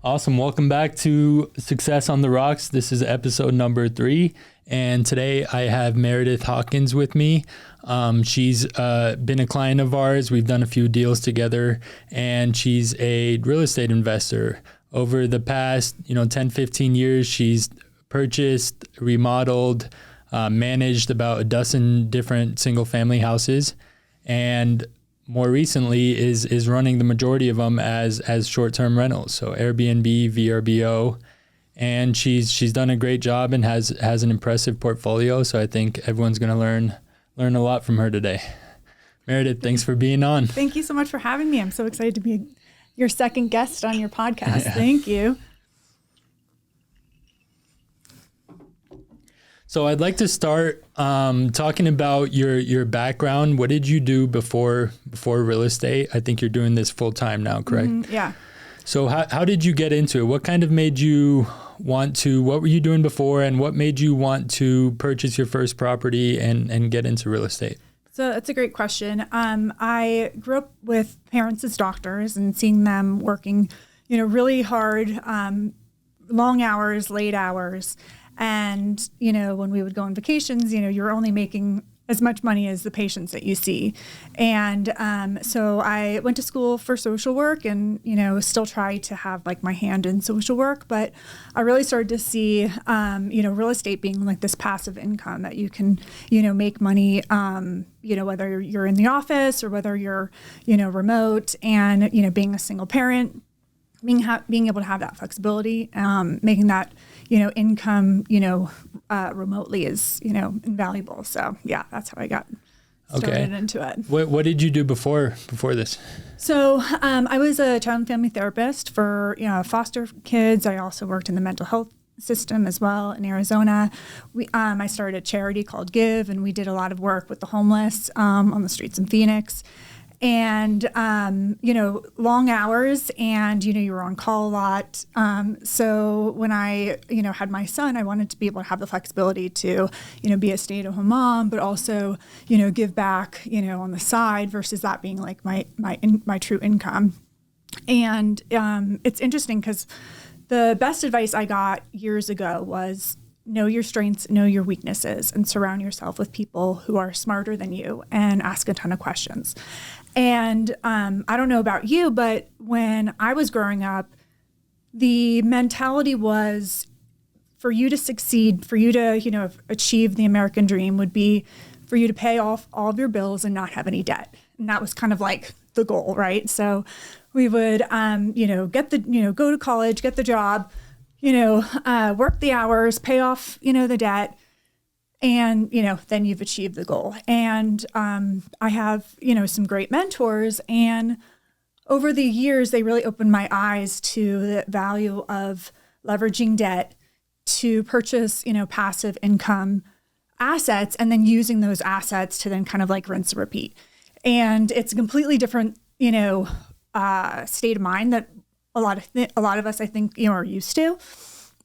Awesome. Welcome back to Success on the Rocks. This is episode number 3. And today I have Meredith Hawkins with me. She's been a client of ours. We've done a few deals together, and she's a real estate investor. Over the past, 10, 15 years, she's purchased, remodeled, managed about a dozen different single family houses, and more recently is running the majority of them as short-term rentals, so Airbnb, VRBO, and she's done a great job and has an impressive portfolio. So I think everyone's going to learn a lot from her today. Meredith, thanks for being on. Thank you so much for having me. I'm so excited to be your second guest on your podcast. Yeah. Thank you. So I'd like to start talking about your background. What did you do before real estate? I think you're doing this full time now, correct? Yeah. So how did you get into it? What kind of made you what were you doing before, and what made you want to purchase your first property and get into real estate? So that's a great question. I grew up with parents as doctors and seeing them working, really hard, long hours, late hours. And, when we would go on vacations, you're only making as much money as the patients that you see. And so I went to school for social work and, still try to have like my hand in social work. But I really started to see, real estate being like this passive income that you can, make money, whether you're in the office or whether you're, remote, and, being a single parent, being able to have that flexibility, making that, income, remotely is, invaluable. So yeah, that's how I got started into it. What did you do before this? So I was a child and family therapist for, foster kids. I also worked in the mental health system as well in Arizona. I started a charity called Give, and we did a lot of work with the homeless on the streets in Phoenix. And, long hours, and, you were on call a lot. So when I, had my son, I wanted to be able to have the flexibility to, be a stay-at-home mom, but also, give back, on the side versus that being like my true income. And it's interesting because the best advice I got years ago was know your strengths, know your weaknesses, and surround yourself with people who are smarter than you and ask a ton of questions. And I don't know about you, but when I was growing up, the mentality was for you to succeed, for you to, achieve the American dream would be for you to pay off all of your bills and not have any debt. And that was kind of like the goal, right? So we would, get go to college, get the job, work the hours, pay off, the debt, and, then you've achieved the goal. And I have, some great mentors, and over the years, they really opened my eyes to the value of leveraging debt to purchase, passive income assets, and then using those assets to then kind of like rinse and repeat. And it's a completely different, state of mind that a lot of us, I think, are used to.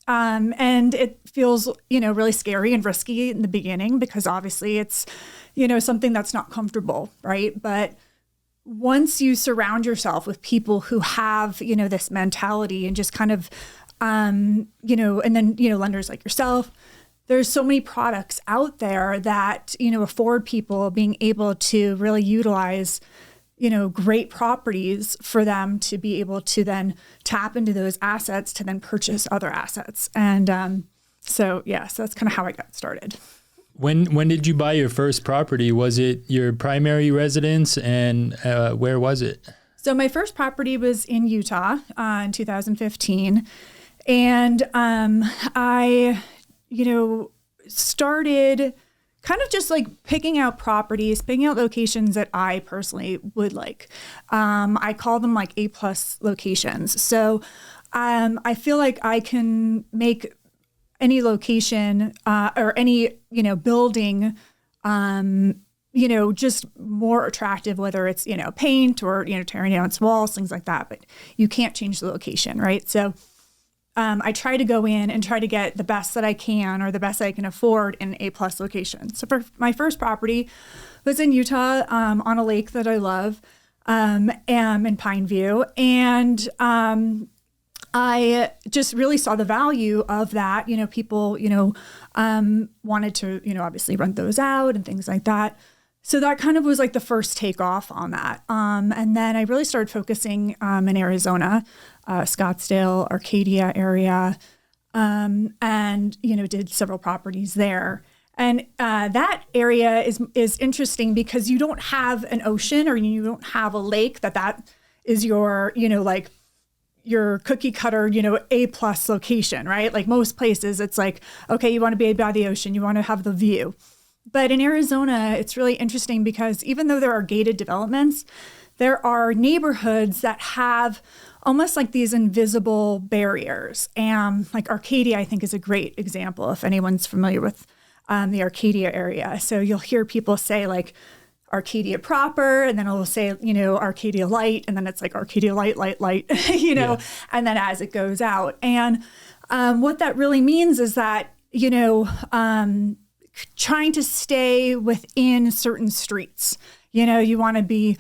And it feels, really scary and risky in the beginning because obviously it's, something that's not comfortable, right? But once you surround yourself with people who have, this mentality and just kind of, and then, lenders like yourself, there's so many products out there that, afford people being able to really utilize great properties for them to be able to then tap into those assets to then purchase other assets. And so that's kind of how I got started. When did you buy your first property? Was it your primary residence, and where was it? So my first property was in Utah in 2015. And I, started kind of just like picking out properties, picking out locations that I personally would like. I call them like A+ locations. So I feel like I can make any location or any, building, just more attractive, whether it's, paint or, tearing down its walls, things like that. But you can't change the location, right? So I try to go in and try to get the best that I can or the best I can afford in an A+ location. So for my first property was in Utah on a lake that I love, in Pineview. And I just really saw the value of that. People, wanted to, obviously rent those out and things like that. So that kind of was like the first takeoff on that. And then I really started focusing in Arizona, Scottsdale, Arcadia area, and, did several properties there. And that area is interesting because you don't have an ocean or you don't have a lake that is your, like your cookie cutter, A+ location, right? Like most places, it's like, okay, you want to be by the ocean, you want to have the view. But in Arizona, it's really interesting because even though there are gated developments, there are neighborhoods that have almost like these invisible barriers. And like Arcadia, I think, is a great example if anyone's familiar with the Arcadia area. So you'll hear people say like Arcadia proper, and then it'll say, Arcadia light, and then it's like Arcadia light, Yeah. and then as it goes out. And what that really means is that, trying to stay within certain streets. You want to be,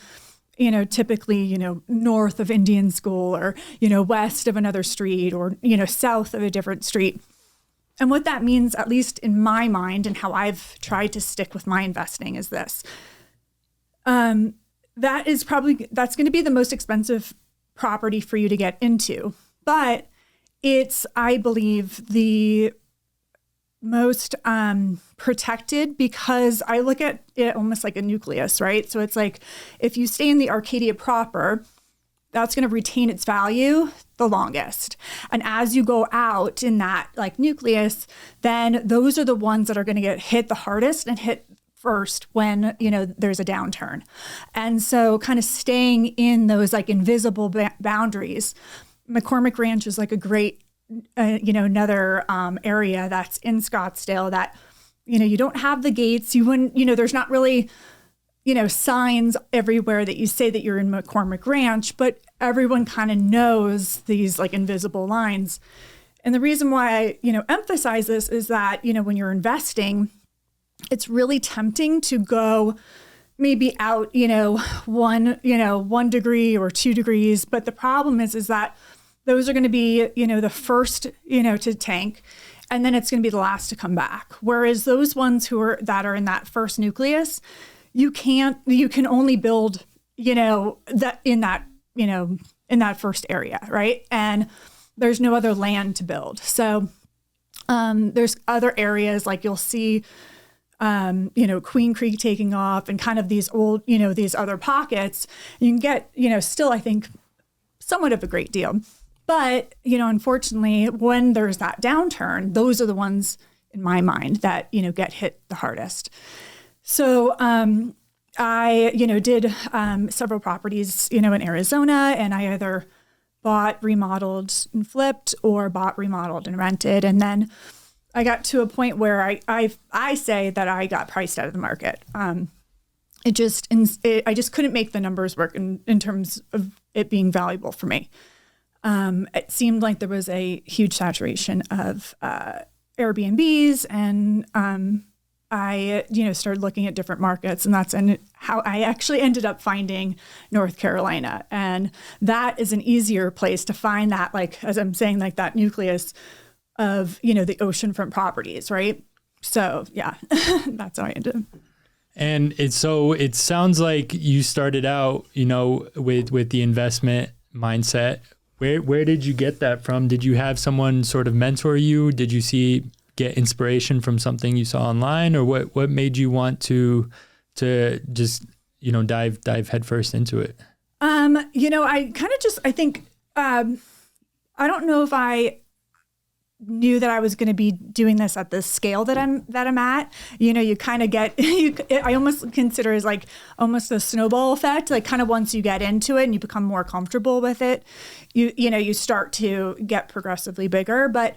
typically, north of Indian School or, west of another street or, south of a different street. And what that means, at least in my mind and how I've tried to stick with my investing, is this. That's going to be the most expensive property for you to get into, but it's, I believe, the most protected because I look at it almost like a nucleus, right? So it's like if you stay in the Arcadia proper, that's going to retain its value the longest. And as you go out in that like nucleus, then those are the ones that are going to get hit the hardest and hit first when, there's a downturn. And so kind of staying in those like invisible boundaries. McCormick Ranch is like a great another area that's in Scottsdale that, you don't have the gates. You wouldn't, there's not really, signs everywhere that you say that you're in McCormick Ranch, but everyone kind of knows these like invisible lines. And the reason why I, emphasize this is that, when you're investing, it's really tempting to go maybe out, 1 degree or 2 degrees. But the problem is that those are going to be, the first, to tank, and then it's going to be the last to come back. Whereas those ones that are in that first nucleus, you can only build, that in that first area, right? And there's no other land to build. So there's other areas like you'll see, Queen Creek taking off and kind of these old, these other pockets. You can get, still, I think, somewhat of a great deal. But, unfortunately, when there's that downturn, those are the ones in my mind that, get hit the hardest. So I, did several properties, in Arizona, and I either bought, remodeled, and flipped, or bought, remodeled, and rented. And then I got to a point where I say that I got priced out of the market. I just couldn't make the numbers work in terms of it being valuable for me. It seemed like there was a huge saturation of Airbnbs, and I, started looking at different markets, and that's how I actually ended up finding North Carolina. And that is an easier place to find that, like, as I'm saying, like that nucleus of, the oceanfront properties, right? So yeah, that's how I ended up. And it sounds like you started out, with the investment mindset. Where did you get that from? Did you have someone sort of mentor you? Did you get inspiration from something you saw online, or what made you want to just, dive headfirst into it? I kind of I think, I don't know if I knew that I was going to be doing this at the scale that I'm at. You kind of get, I almost consider it as like almost a snowball effect. Like kind of once you get into it and you become more comfortable with it, you start to get progressively bigger. But,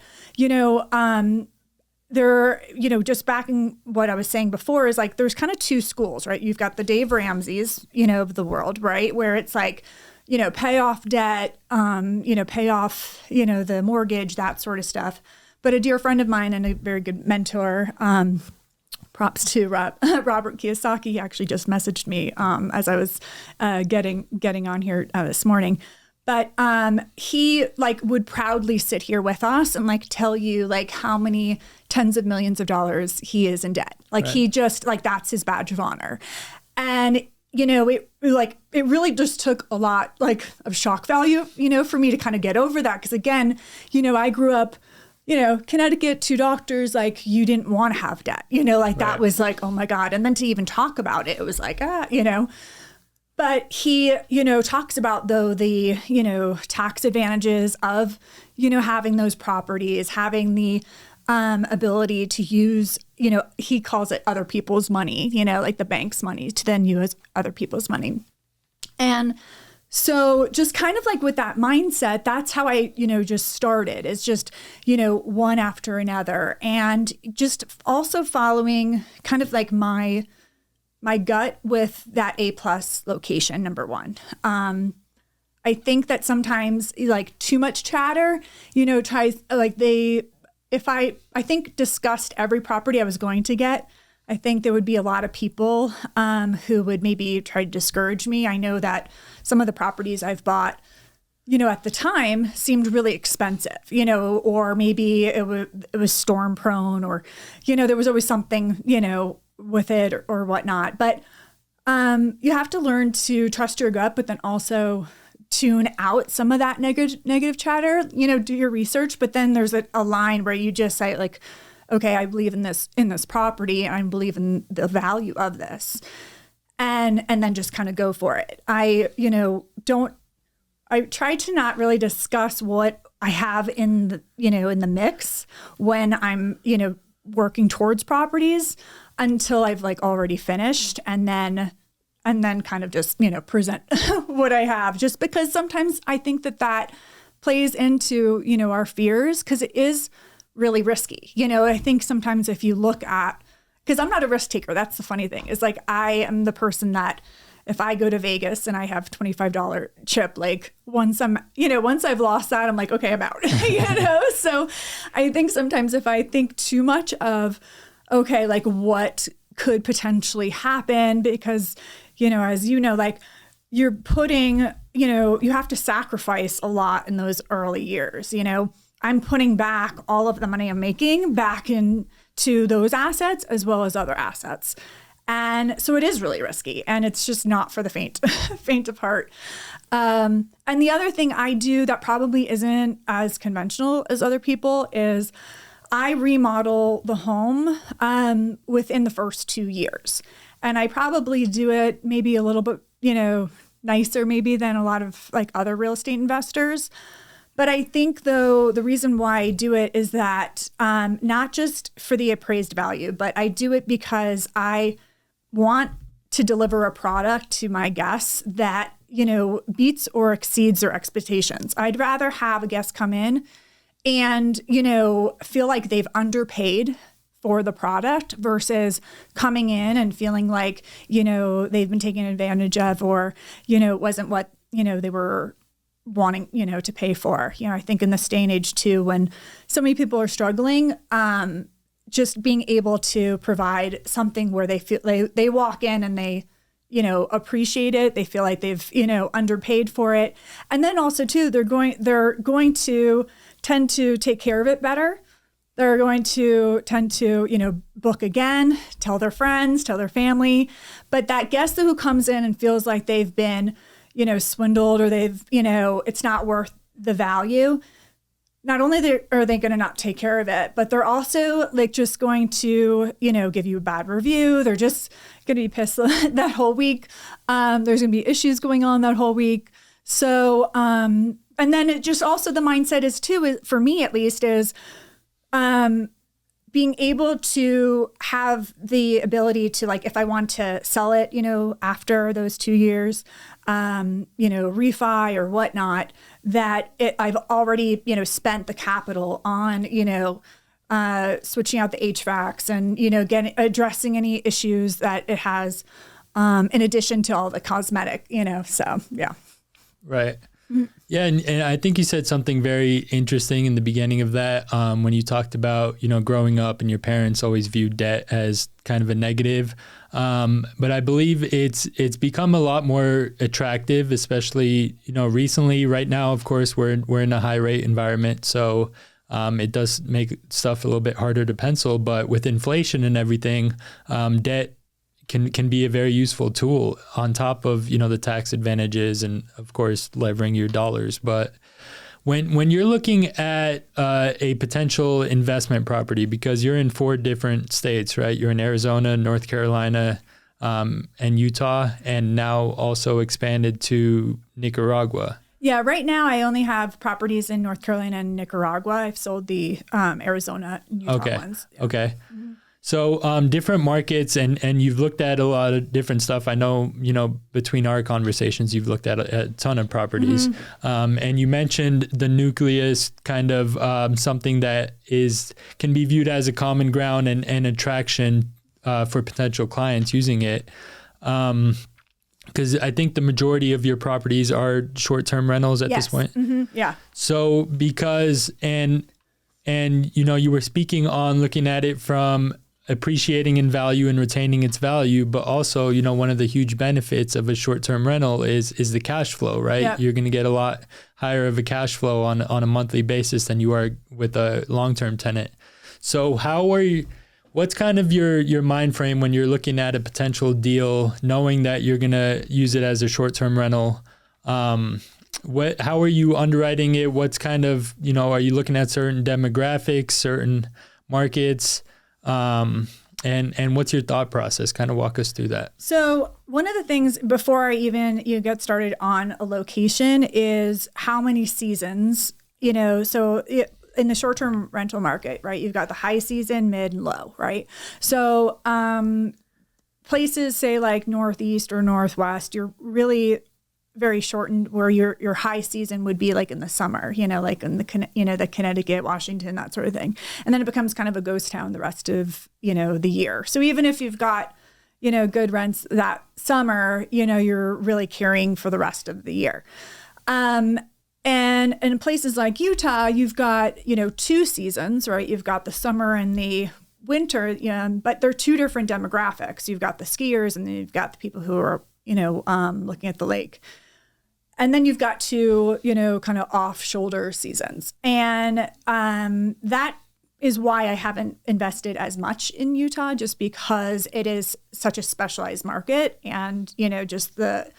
there, just backing what I was saying before is like, there's kind of two schools, right? You've got the Dave Ramseys, of the world, right? Where it's like, pay off debt, pay off, the mortgage, that sort of stuff. But a dear friend of mine and a very good mentor, props to Robert Kiyosaki, he actually just messaged me as I was getting on here this morning. But he like would proudly sit here with us and like tell you like how many tens of millions of dollars he is in debt. Like he just like, that's his badge of honor. And, you know, it really just took a lot like of shock value, you know, for me to kind of get over that. Because again, you know, I grew up, you know, Connecticut, 2 doctors, like you didn't want to have debt, you know, like that was like, oh my God. And then to even talk about it, it was like, you know. But he, you know, talks about, though, the, you know, tax advantages of, you know, having those properties, having the ability to use, you know, he calls it other people's money, you know, like the bank's money to then use other people's money. And so just kind of like with that mindset, that's how I, you know, just started. It's just, you know, one after another. And just also following kind of like my gut with that A+ location, number one. I think that sometimes like too much chatter, you know, I think discussed every property I was going to get, I think there would be a lot of people who would maybe try to discourage me. I know that some of the properties I've bought, you know, at the time seemed really expensive, you know, or maybe it was storm prone, or, you know, there was always something, you know, with it or whatnot. But you have to learn to trust your gut, but then also tune out some of that negative chatter, you know, do your research. But then there's a line where you just say like, okay, I believe in this property, and I believe in the value of this. And then just kind of go for it. I try to not really discuss what I have in the mix when I'm, you know, working towards properties until I've like already finished, and then kind of just, you know, present what I have, just because sometimes I think that plays into, you know, our fears, because it is really risky. You know, I think sometimes if you look at, because I'm not a risk taker, that's the funny thing, is like I am the person that if I go to Vegas and I have $25 chip, like once I've lost that, I'm like, okay, I'm out, you know? So I think sometimes if I think too much of, okay, like what could potentially happen, because, you know, as you know, like you're putting, you know, you have to sacrifice a lot in those early years. You know, I'm putting back all of the money I'm making back into those assets as well as other assets. And so it is really risky, and it's just not for the faint of heart. And the other thing I do that probably isn't as conventional as other people is I remodel the home within the first 2 years. And I probably do it maybe a little bit, you know, nicer maybe than a lot of like other real estate investors. But I think, though, the reason why I do it is that not just for the appraised value, but I do it because I want to deliver a product to my guests that, you know, beats or exceeds their expectations. I'd rather have a guest come in and, you know, feel like they've underpaid for the product versus coming in and feeling like, you know, they've been taken advantage of, or, you know, it wasn't what, you know, they were wanting, you know, to pay for. You know, I think in this day and age too, when so many people are struggling, just being able to provide something where they feel they walk in and they, you know, appreciate it. They feel like they've, you know, underpaid for it. And then also too, they're going to tend to take care of it better. They're going to tend to, you know, book again, tell their friends, tell their family. But that guest who comes in and feels like they've been, you know, swindled, or they've, you know, it's not worth the value. Not only are they going to not take care of it, but they're also like just going to, you know, give you a bad review. They're just going to be pissed that whole week. There's going to be issues going on that whole week. So, and then it just also the mindset is too, for me at least, is being able to have the ability to, like, if I want to sell it, you know, after those 2 years, you know, refi or whatnot, that I've already, you know, spent the capital on, you know, switching out the HVACs and, you know, addressing any issues that it has, in addition to all the cosmetic, you know, so, yeah. Right. Yeah, and I think you said something very interesting in the beginning of that when you talked about, growing up and your parents always viewed debt as kind of a negative. But I believe it's become a lot more attractive, especially, recently. Right now, of course, we're in a high rate environment. So it does make stuff a little bit harder to pencil. But with inflation and everything, debt can be a very useful tool on top of, the tax advantages and, of course, levering your dollars. But when you're looking at a potential investment property, because you're in 4 different states, right? You're in Arizona, North Carolina, and Utah, and now also expanded to Nicaragua. Yeah, right now I only have properties in North Carolina and Nicaragua. I've sold the Arizona and Utah ones. Yeah. Okay. So different markets, and you've looked at a lot of different stuff. I know, between our conversations, you've looked at a ton of properties. And you mentioned the nucleus, kind of something that can be viewed as a common ground and attraction for potential clients using it. Because I think the majority of your properties are short-term rentals at this point. Yeah. So because, and you were speaking on looking at it from appreciating in value and retaining its value, but also, one of the huge benefits of a short-term rental is the cash flow, right? Yep. You're going to get a lot higher of a cash flow on a monthly basis than you are with a long-term tenant. So what's kind of your mind frame when you're looking at a potential deal, knowing that you're going to use it as a short-term rental? How are you underwriting it? What's kind of, are you looking at certain demographics, certain markets? And what's your thought process? Kind of walk us through that. So one of the things before I even get started on a location is how many seasons, in the short-term rental market, right? You've got the high season, mid, and low, right? So places say like Northeast or Northwest, you're really very shortened, where your high season would be like in the summer, like in the Connecticut, Washington, that sort of thing. And then it becomes kind of a ghost town the rest of, the year. So even if you've got, good rents that summer, you're really carrying for the rest of the year. And in places like Utah, you've got, 2 seasons, right? You've got the summer and the winter, but they're 2 different demographics. You've got the skiers and then you've got the people who are, looking at the lake. And then you've got 2, kind of off-shoulder seasons. And that is why I haven't invested as much in Utah, just because it is such a specialized market. And, just the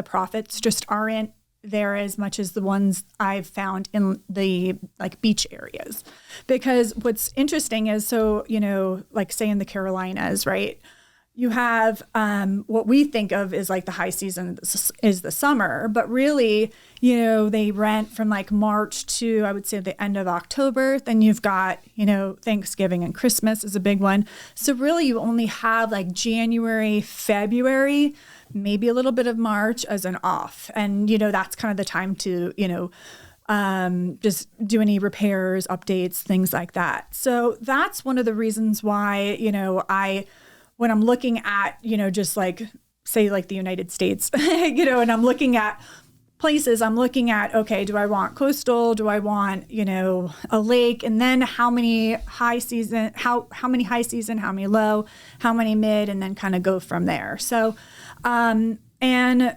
profits just aren't there as much as the ones I've found in the beach areas. Because what's interesting is, so, say in the Carolinas, right? You have what we think of as like the high season is the summer, but really, they rent from like March to, I would say, the end of October. Then you've got, Thanksgiving and Christmas is a big one. So really you only have like January, February, maybe a little bit of March as an off. And, that's kind of the time to, just do any repairs, updates, things like that. So that's one of the reasons why, when I'm looking at, just like, say like the United States, and I'm looking at places, I'm looking at, okay, do I want coastal? Do I want, a lake? And then how many high season, how many high season, how many low, how many mid, and then kind of go from there. So, and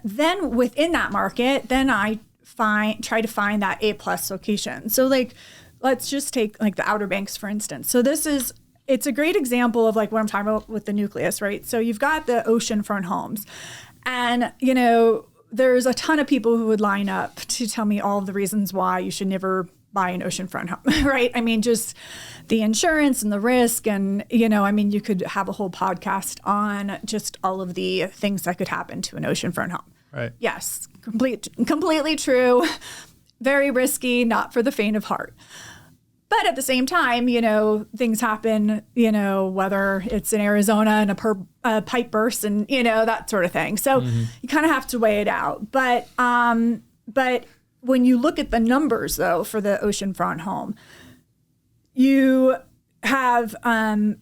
then within that market, then I try to find that A+ location. So like, let's just take like the Outer Banks, for instance. So it's a great example of like what I'm talking about with the nucleus, right? So you've got the oceanfront homes, and, there's a ton of people who would line up to tell me all of the reasons why you should never buy an oceanfront home, right? I mean, just the insurance and the risk, and, you could have a whole podcast on just all of the things that could happen to an oceanfront home. Right. Yes, completely true. Very risky, not for the faint of heart. But at the same time, things happen, whether it's in Arizona and a pipe bursts and, that sort of thing. So you kind of have to weigh it out. But when you look at the numbers, though, for the oceanfront home, you have, again,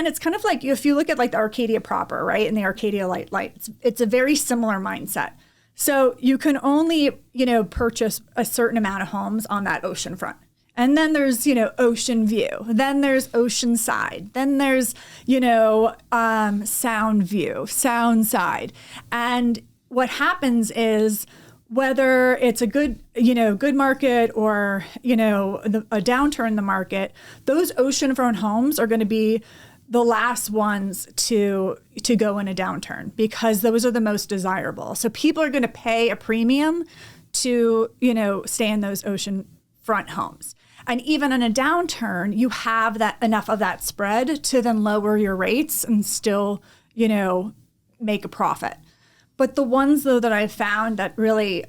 it's kind of like if you look at like the Arcadia proper, right? And the Arcadia Light, it's a very similar mindset. So you can only, purchase a certain amount of homes on that ocean front. And then there's, ocean view. Then there's ocean side. Then there's, sound view, sound side. And what happens is whether it's a good market or, a downturn in the market, those oceanfront homes are going to be the last ones to go in a downturn because those are the most desirable. So people are going to pay a premium to, stay in those oceanfront homes. And even in a downturn, you have that enough of that spread to then lower your rates and still, make a profit. But the ones, though, that I've found that really,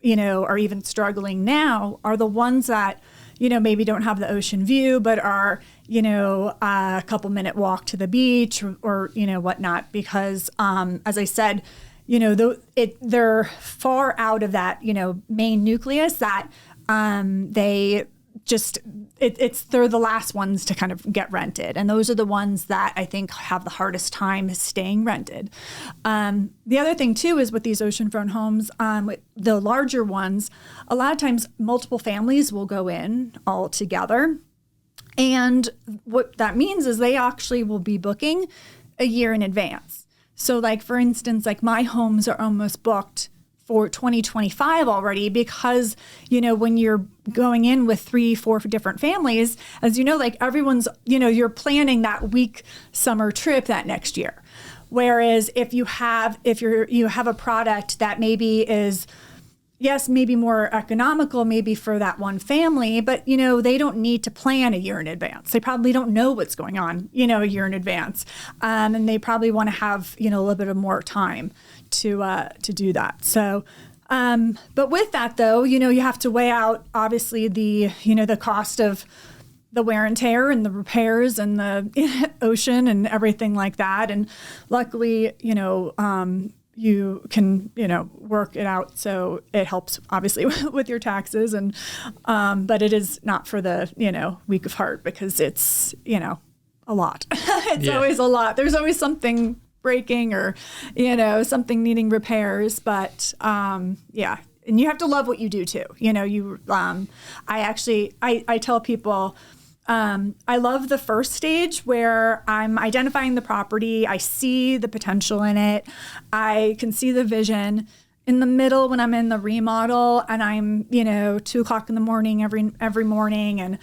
are even struggling now are the ones that, maybe don't have the ocean view, but are, a couple minute walk to the beach or whatnot. Because, as I said, they're far out of that, main nucleus that they just they're the last ones to kind of get rented, and those are the ones that I think have the hardest time staying rented. The other thing too is with these oceanfront homes, the larger ones, a lot of times multiple families will go in all together, and what that means is they actually will be booking a year in advance. So, like for instance, like my homes are almost booked for 2025 already because, when you're going in with 3-4 different families, as like everyone's, you're planning that week summer trip that next year. Whereas if you have a product that maybe is, yes, maybe more economical, maybe for that one family, but, they don't need to plan a year in advance. They probably don't know what's going on, a year in advance. And they probably want to have, a little bit of more time to do that. So, but with that though, you have to weigh out obviously the cost of the wear and tear and the repairs and the ocean and everything like that. And luckily, you can, work it out. So it helps obviously with your taxes and, but it is not for the, weak of heart because it's, a lot. It's always a lot. There's always something breaking or, something needing repairs, but, and you have to love what you do too. I tell people, I love the first stage where I'm identifying the property. I see the potential in it. I can see the vision. In the middle, when I'm in the remodel and I'm, 2:00 in the morning every morning, and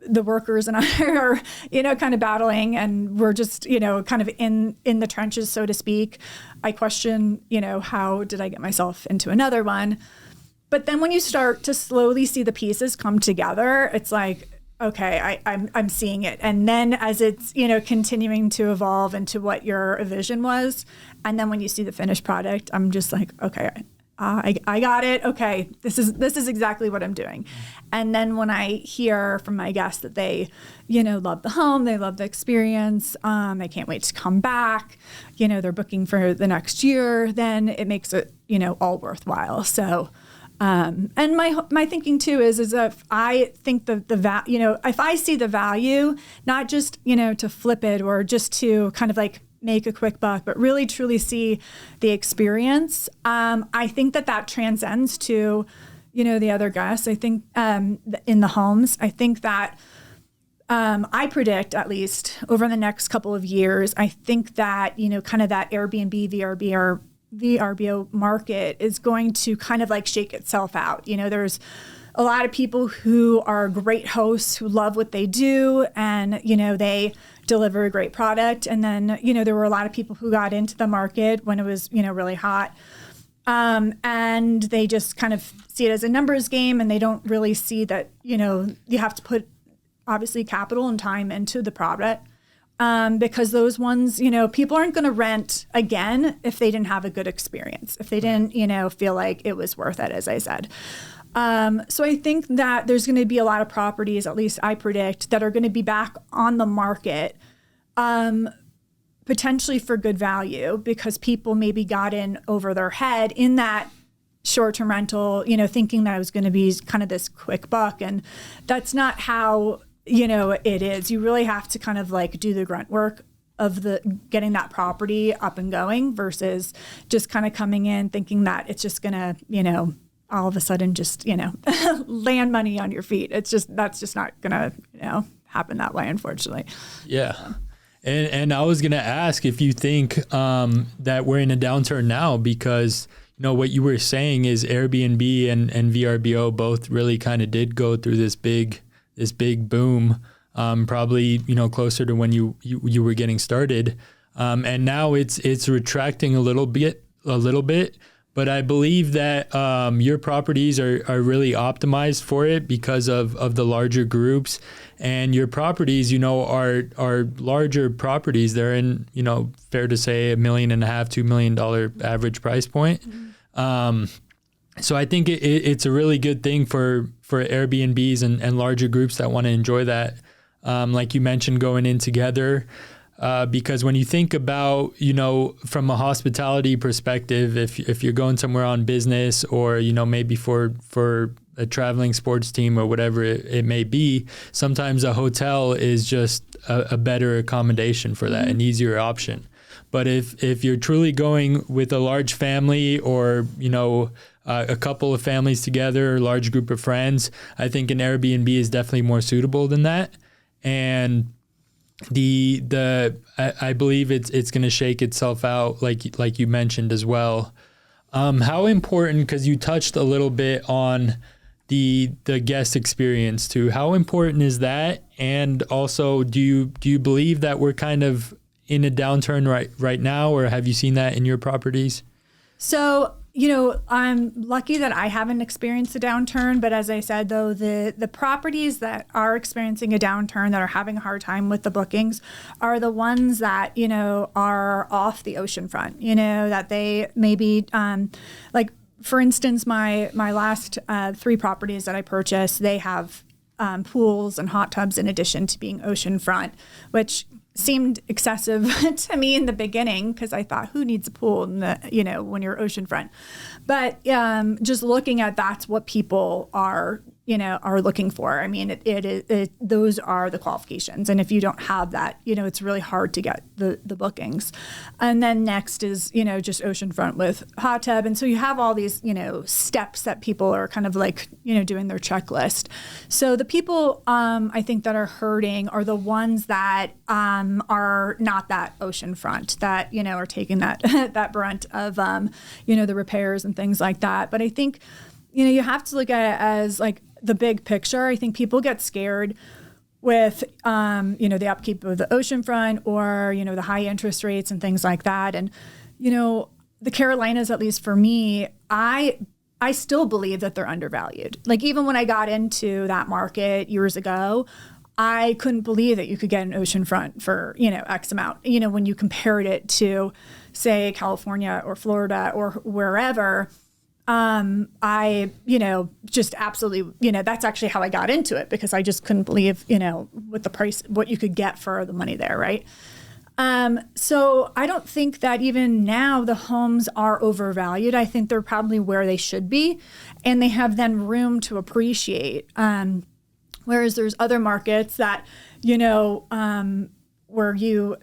the workers and I are, kind of battling, and we're just, kind of in the trenches, so to speak. I question, how did I get myself into another one? But then when you start to slowly see the pieces come together, it's like, okay, I'm seeing it. And then as it's, continuing to evolve into what your vision was, and then when you see the finished product, I'm just like, okay, I got it. Okay, this is exactly what I'm doing. And then when I hear from my guests that they, love the home, they love the experience, they can't wait to come back, they're booking for the next year, then it makes it, all worthwhile. So, and my thinking too is if I think if I see the value, not just, to flip it or just to kind of like make a quick buck, but really truly see the experience. I think that transcends to, the other guests. I think in the homes, I think that I predict at least over the next couple of years, I think that, kind of that Airbnb, VRBO market is going to kind of like shake itself out. There's a lot of people who are great hosts who love what they do and, they deliver a great product. And then, there were a lot of people who got into the market when it was, really hot. And they just kind of see it as a numbers game, and they don't really see that, you have to put obviously capital and time into the product. Because those ones, people aren't going to rent again if they didn't have a good experience, if they didn't, feel like it was worth it, as I said. So I think that there's going to be a lot of properties, at least I predict, that are going to be back on the market, potentially for good value, because people maybe got in over their head in that short-term rental, thinking that it was going to be kind of this quick buck. And that's not how, it is. You really have to kind of like do the grunt work the getting that property up and going versus just kind of coming in thinking that it's just gonna, all of a sudden just, land money on your feet. That's just not gonna, happen that way, unfortunately. Yeah. And I was going to ask if you think that we're in a downturn now, because, what you were saying is Airbnb and VRBO both really kind of did go through this big boom, probably, closer to when you were getting started. And now it's retracting a little bit, but I believe that your properties are really optimized for it because of the larger groups, and your properties, are larger properties. They're in, fair to say $1.5 million, $2 million average price point. Mm-hmm. So I think it's a really good thing for Airbnbs and larger groups that want to enjoy that. Like you mentioned, going in together. Because when you think about, from a hospitality perspective, if you're going somewhere on business or, maybe for a traveling sports team or whatever it may be, sometimes a hotel is just a better accommodation for that, an easier option. But if you're truly going with a large family or, a couple of families together, a large group of friends, I think an Airbnb is definitely more suitable than that. And I believe it's going to shake itself out like you mentioned as well. How important, because you touched a little bit on the guest experience too, how important is that? And also, do you believe that we're kind of in a downturn right now, or have you seen that in your properties? So, I'm lucky that I haven't experienced a downturn, but as I said, though, the properties that are experiencing a downturn, that are having a hard time with the bookings, are the ones that, are off the oceanfront, that they maybe, like, for instance, my last 3 properties that I purchased, they have pools and hot tubs in addition to being oceanfront, which seemed excessive to me in the beginning, because I thought, who needs a pool in the, when you're oceanfront? But just looking at, that's what people are looking for. I mean, those are the qualifications. And if you don't have that, it's really hard to get the bookings. And then next is, just oceanfront with hot tub. And so you have all these, steps that people are kind of like, doing their checklist. So the people, I think, that are hurting are the ones that are not that oceanfront, that, are taking that, that brunt of, the repairs and things like that. But I think, you have to look at it as like the big picture. I think people get scared with, the upkeep of the oceanfront or, the high interest rates and things like that. And, the Carolinas, at least for me, I still believe that they're undervalued. Like, even when I got into that market years ago, I couldn't believe that you could get an oceanfront for, X amount, when you compared it to, say, California or Florida or wherever. I, just absolutely, that's actually how I got into it, because I just couldn't believe, with the price, what you could get for the money there. Right. So I don't think that even now the homes are overvalued. I think they're probably where they should be, and they have then room to appreciate. Whereas there's other markets that, where you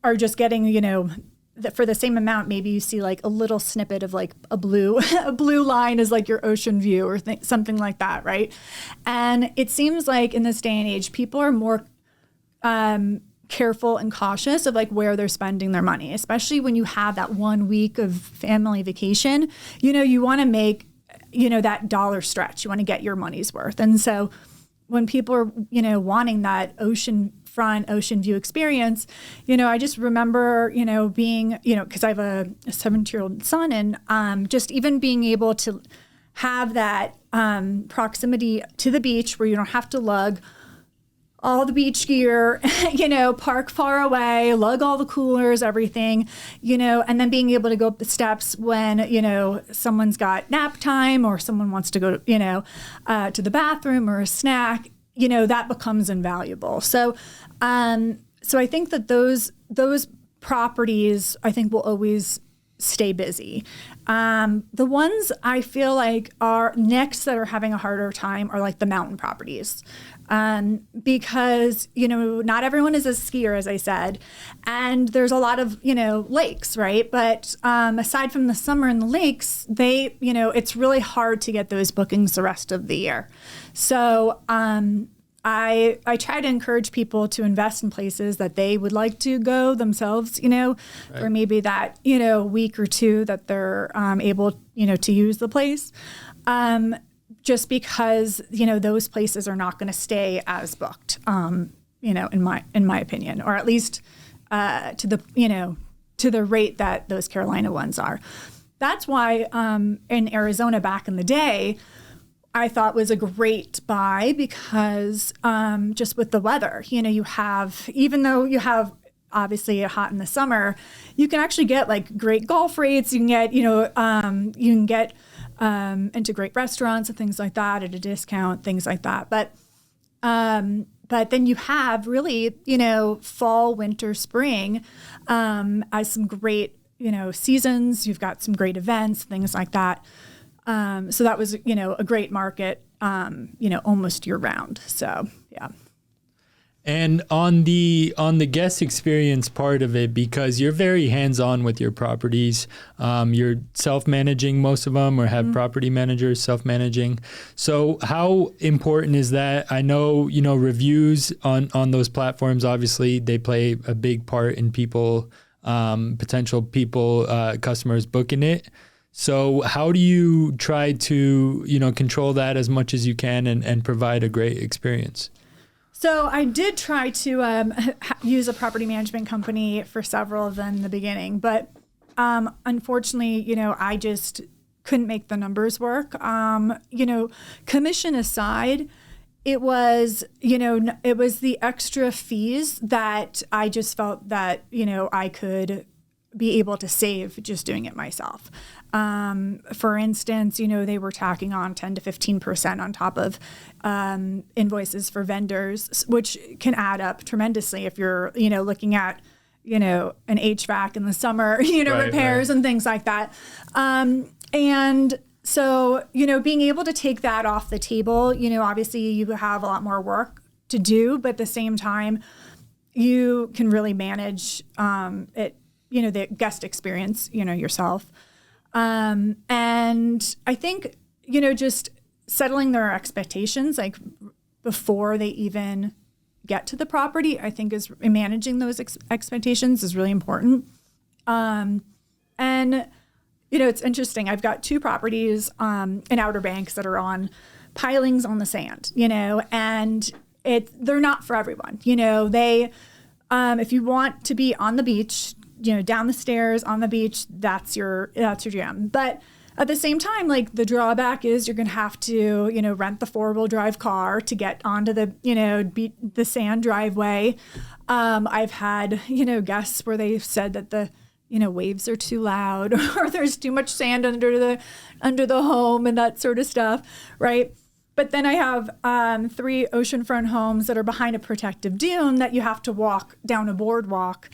are just getting, that for the same amount, maybe you see like a little snippet of like a blue line is like your ocean view or something like that, right? And it seems like in this day and age, people are more careful and cautious of like where they're spending their money, especially when you have that 1 week of family vacation. You want to make, that dollar stretch. You want to get your money's worth. And so when people are, wanting that ocean view experience, I just remember, being, because I have a 17-year-old son, and just even being able to have that proximity to the beach where you don't have to lug all the beach gear, park far away, lug all the coolers, everything, and then being able to go up the steps when, someone's got nap time or someone wants to go, to the bathroom or a snack, that becomes invaluable. So, so I think that those properties, I think, will always stay busy. The ones I feel like are next that are having a harder time are like the mountain properties. Because, not everyone is a skier, as I said, and there's a lot of, lakes, right? But aside from the summer and the lakes, it's really hard to get those bookings the rest of the year. So I try to encourage people to invest in places that they would like to go themselves, for maybe that, week or two that they're able, to use the place. Just because, those places are not going to stay as booked, in my opinion, or at least to the rate that those Carolina ones are. That's why in Arizona back in the day, I thought was a great buy because just with the weather, even though you have obviously hot in the summer, you can actually get like great golf rates. You can get, into great restaurants and things like that at a discount, things like that. But then you have really, fall, winter, spring as some great, seasons. You've got some great events, things like that. So that was, a great market, almost year round. So, yeah. And on the guest experience part of it, because you're very hands-on with your properties, you're self-managing most of them, or have property managers self-managing. So how important is that? I know, reviews on those platforms, obviously they play a big part in potential customers booking it. So how do you try to, control that as much as you can and provide a great experience? So I did try to use a property management company for several of them in the beginning, but unfortunately, I just couldn't make the numbers work. Commission aside, it was the extra fees that I just felt that, I could be able to save just doing it myself. For instance, they were tacking on 10 to 15% on top of invoices for vendors, which can add up tremendously if you're, looking at, an HVAC in the summer, repairs and things like that. And so, being able to take that off the table, obviously you have a lot more work to do, but at the same time, you can really manage it, the guest experience, yourself. And I think, just settling their expectations, like before they even get to the property, I think is managing those expectations is really important. And, it's interesting. I've got 2 properties in Outer Banks that are on pilings on the sand, and they're not for everyone. They, if you want to be on the beach, down the stairs on the beach, that's your jam. But at the same time, like the drawback is you're going to have to, rent the 4-wheel drive car to get onto the, the sand driveway. I've had, guests where they've said that the, waves are too loud or there's too much sand under the home and that sort of stuff. Right. But then I have 3 oceanfront homes that are behind a protective dune that you have to walk down a boardwalk,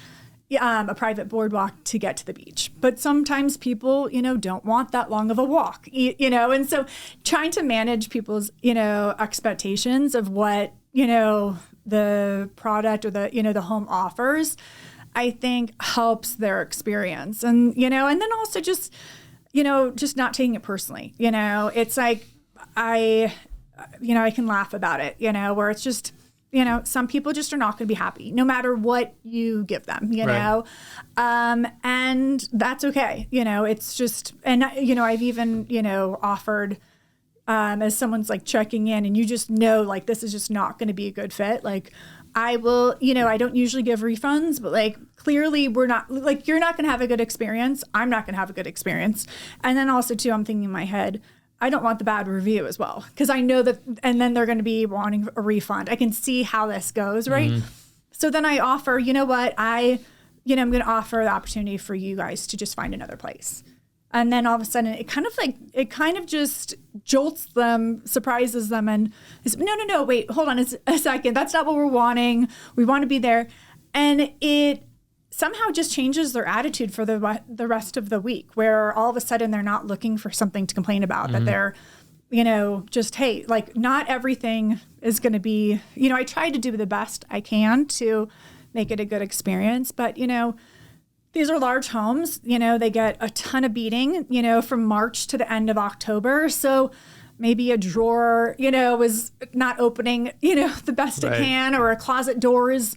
a private boardwalk to get to the beach. But sometimes people, don't want that long of a walk, and so trying to manage people's, expectations of what, the product or the home offers, I think helps their experience. And, and then also just not taking it personally, it's like, I can laugh about it, where it's just, some people just are not going to be happy no matter what you give them, know, and that's okay. It's just, and, I've even, offered, as someone's like checking in and you just know, like, this is just not going to be a good fit. Like I will, I don't usually give refunds, but like, clearly we're not, like, you're not going to have a good experience. I'm not going to have a good experience. And then also too, I'm thinking in my head, I don't want the bad review as well, because I know that, and then they're going to be wanting a refund. I can see how this goes, right? Mm-hmm. So then I offer, I'm going to offer the opportunity for you guys to just find another place. And then all of a sudden it kind of just jolts them, surprises them, and is, no, wait, hold on a second. That's not what we're wanting. We want to be there. And it somehow just changes their attitude for the rest of the week, where all of a sudden they're not looking for something to complain about, that they're, just, hey, like not everything is going to be, I try to do the best I can to make it a good experience. But, these are large homes, they get a ton of beating, from March to the end of October. So maybe a drawer, is not opening, the best it can, or a closet door is,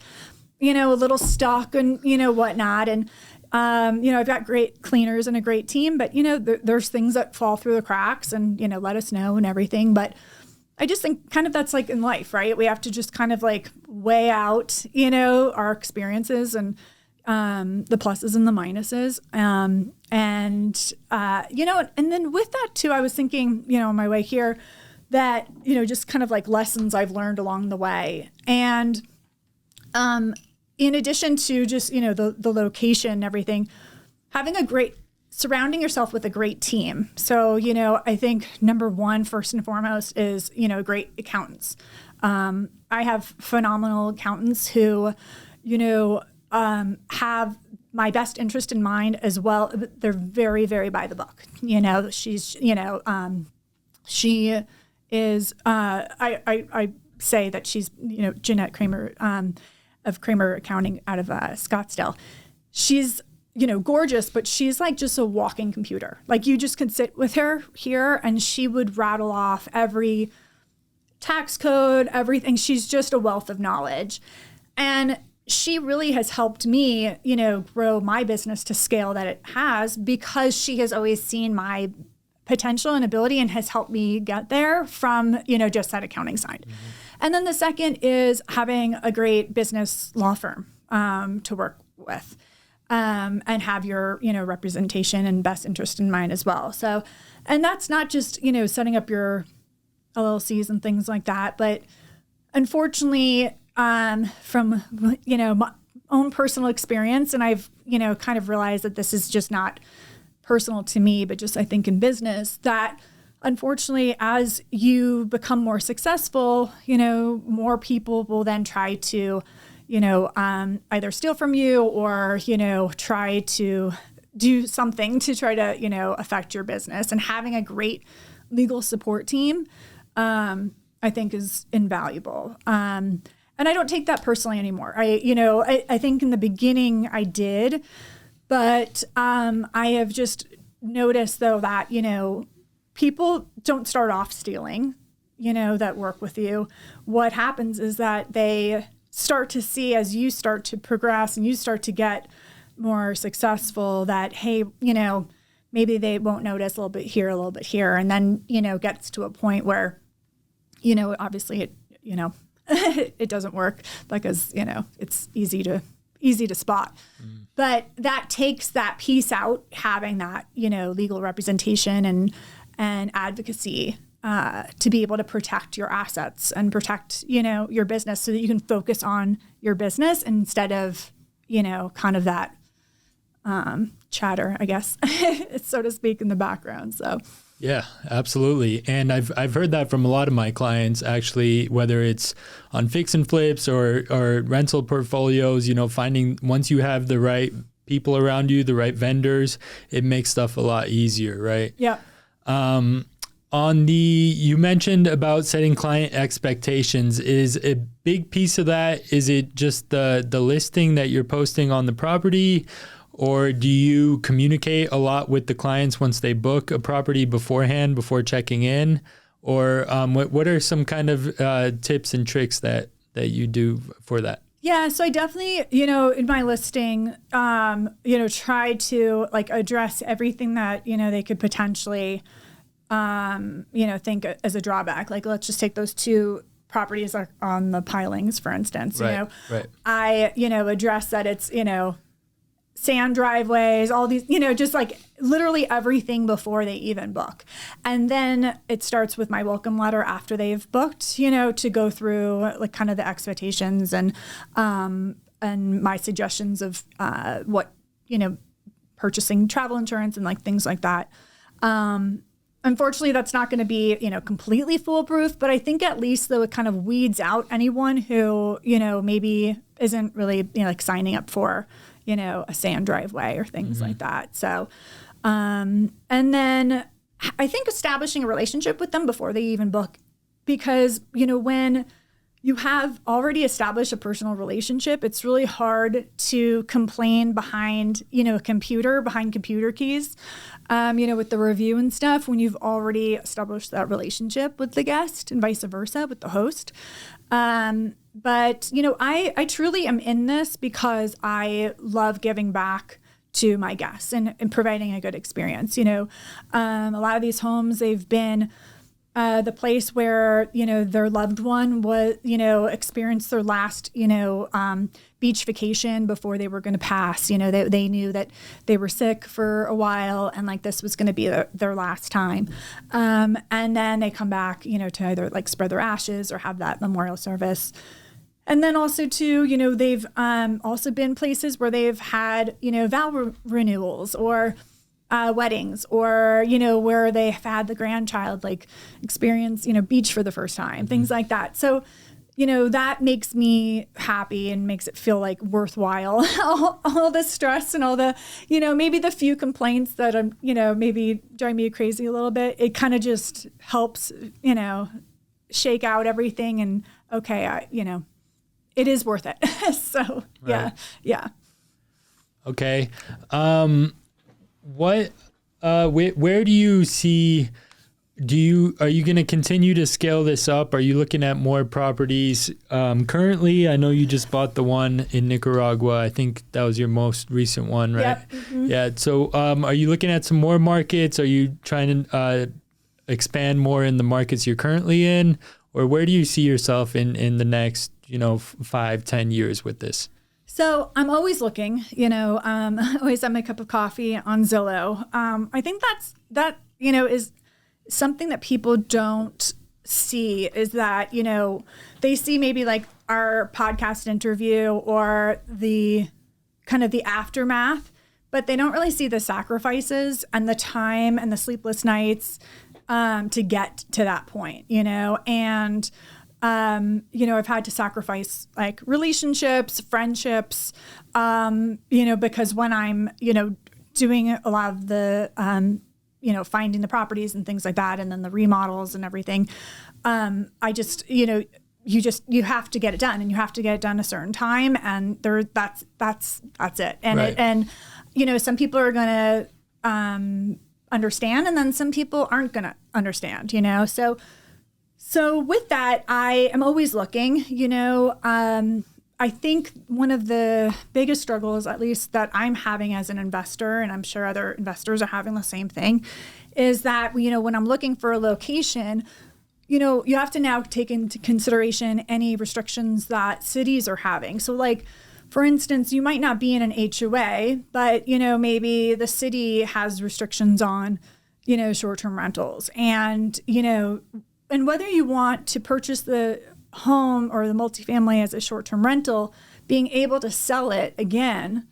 a little stuck and, whatnot. And, I've got great cleaners and a great team, but, there's things that fall through the cracks and, let us know and everything. But I just think kind of that's like in life, right? We have to just kind of like weigh out, our experiences and the pluses and the minuses. And then with that too, I was thinking, on my way here that, just kind of like lessons I've learned along the way. And in addition to just, the location and everything, surrounding yourself with a great team. So, I think number one, first and foremost is, great accountants. I have phenomenal accountants who, have my best interest in mind as well. They're very, very by the book. She is, I say that she's, Jeanette Kramer, of Kramer Accounting out of Scottsdale. She's, gorgeous, but she's like just a walking computer. Like you just could sit with her here and she would rattle off every tax code, everything. She's just a wealth of knowledge. And she really has helped me, grow my business to scale that it has, because she has always seen my potential and ability and has helped me get there from, just that accounting side. Mm-hmm. And then the second is having a great business law firm to work with and have your, representation and best interest in mind as well. So, and that's not just, setting up your LLCs and things like that, but unfortunately, from, my own personal experience, and I've, kind of realized that this is just not personal to me, but just I think in business, that unfortunately, as you become more successful, more people will then try to, either steal from you or, try to do something to try to, affect your business. And having a great legal support team, I think is invaluable. And I don't take that personally anymore. I think in the beginning I did, but I have just noticed though that, people don't start off stealing, that work with you. What happens is that they start to see, as you start to progress and you start to get more successful, that, hey, maybe they won't notice a little bit here. And then, gets to a point where, obviously it, it doesn't work because, it's easy to spot. Mm. But that takes that piece out, having that, legal representation and advocacy to be able to protect your assets and protect, your business, so that you can focus on your business instead of, kind of that chatter, I guess, so to speak, in the background. So. Yeah, absolutely. And I've heard that from a lot of my clients, actually, whether it's on fix and flips or rental portfolios, finding once you have the right people around you, the right vendors, it makes stuff a lot easier, right? Yeah. You mentioned about setting client expectations. Is a big piece of that, is it just the listing that you're posting on the property? Or do you communicate a lot with the clients once they book a property beforehand, before checking in? Or what are some kind of tips and tricks that you do for that? Yeah, so I definitely, in my listing, try to address everything that, they could potentially, think as a drawback. Like, let's just take those two properties on the pilings, for instance. Right. I, address that it's, sand driveways, all these, just literally everything before they even book. And then it starts with my welcome letter after they've booked, to go through kind of the expectations and my suggestions of what, purchasing travel insurance and things like that. Unfortunately, that's not going to be, completely foolproof, but I think at least though it kind of weeds out anyone who, maybe isn't really, signing up for, a sand driveway or things like that. So, and then I think establishing a relationship with them before they even book, because, when you have already established a personal relationship, it's really hard to complain behind, behind computer keys, with the review and stuff, when you've already established that relationship with the guest and vice versa with the host. But, I truly am in this because I love giving back to my guests and providing a good experience. A lot of these homes, they've been the place where, their loved one was, experienced their last, beach vacation before they were going to pass. They knew that they were sick for a while and like this was going to be their last time. And then they come back, to either like spread their ashes or have that memorial service. And then also too, they've also been places where they've had, vow renewals or weddings, or, where they have had the grandchild like experience, beach for the first time, things like that. So, that makes me happy and makes it feel like worthwhile. all the stress and all the, maybe the few complaints that are, maybe drive me crazy a little bit. It kind of just helps, shake out everything and okay, it is worth it. So right. Yeah. Okay. Where do you see, are you going to continue to scale this up? Are you looking at more properties? Currently, I know you just bought the one in Nicaragua. I think that was your most recent one, right? Yep. Mm-hmm. Yeah. So, are you looking at some more markets? Are you trying to, expand more in the markets you're currently in? Or where do you see yourself in the next, 5-10 years with this? So I'm always looking, always have my cup of coffee on Zillow. I think that is something that people don't see, is that, they see maybe like our podcast interview or the kind of the aftermath, but they don't really see the sacrifices and the time and the sleepless nights to get to that point, and I've had to sacrifice like relationships, friendships, because when I'm, doing a lot of the, finding the properties and things like that, and then the remodels and everything, I just, you you have to get it done, and you have to get it done a certain time, and that's it. And right. Some people are going to understand, and then some people aren't going to understand, So with that, I am always looking, I think one of the biggest struggles, at least that I'm having as an investor, and I'm sure other investors are having the same thing, is that, when I'm looking for a location, you have to now take into consideration any restrictions that cities are having. So like, for instance, you might not be in an HOA, but, maybe the city has restrictions on, short-term rentals, and, and whether you want to purchase the home or the multifamily as a short-term rental, being able to sell it again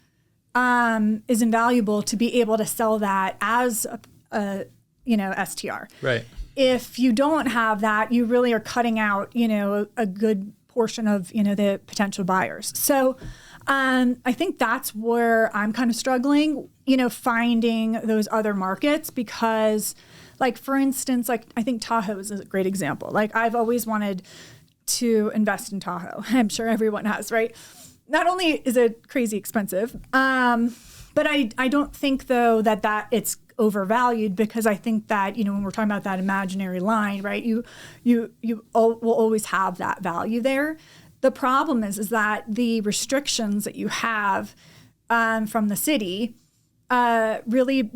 is invaluable, to be able to sell that as a STR. Right. If you don't have that, you really are cutting out, a good portion of, the potential buyers. So I think that's where I'm kind of struggling, finding those other markets, because like, for instance, like I think Tahoe is a great example. Like I've always wanted to invest in Tahoe. I'm sure everyone has, right? Not only is it crazy expensive, but I don't think though that it's overvalued, because I think that, when we're talking about that imaginary line, right? You will always have that value there. The problem is that the restrictions that you have from the city really,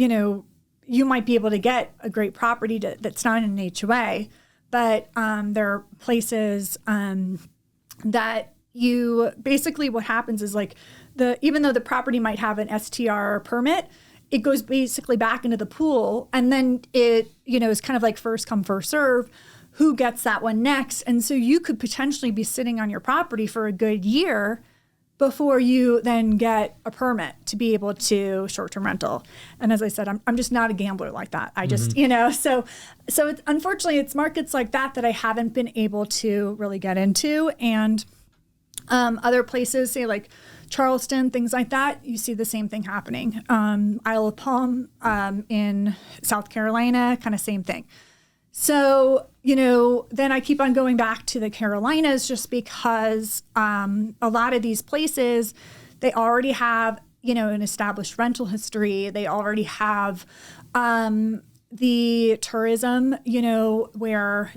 you might be able to get a great property that's not in an HOA, but there are places that you basically, what happens is like even though the property might have an STR permit, it goes basically back into the pool, and then it is kind of like first come first serve, who gets that one next. And so you could potentially be sitting on your property for a good year before you then get a permit to be able to short-term rental. And as I said, I'm just not a gambler like that. I just, so unfortunately it's markets like that I haven't been able to really get into. And other places, say like Charleston, things like that, you see the same thing happening. Isle of Palm in South Carolina, kind of same thing. So, then I keep on going back to the Carolinas just because a lot of these places, they already have, an established rental history. They already have the tourism, where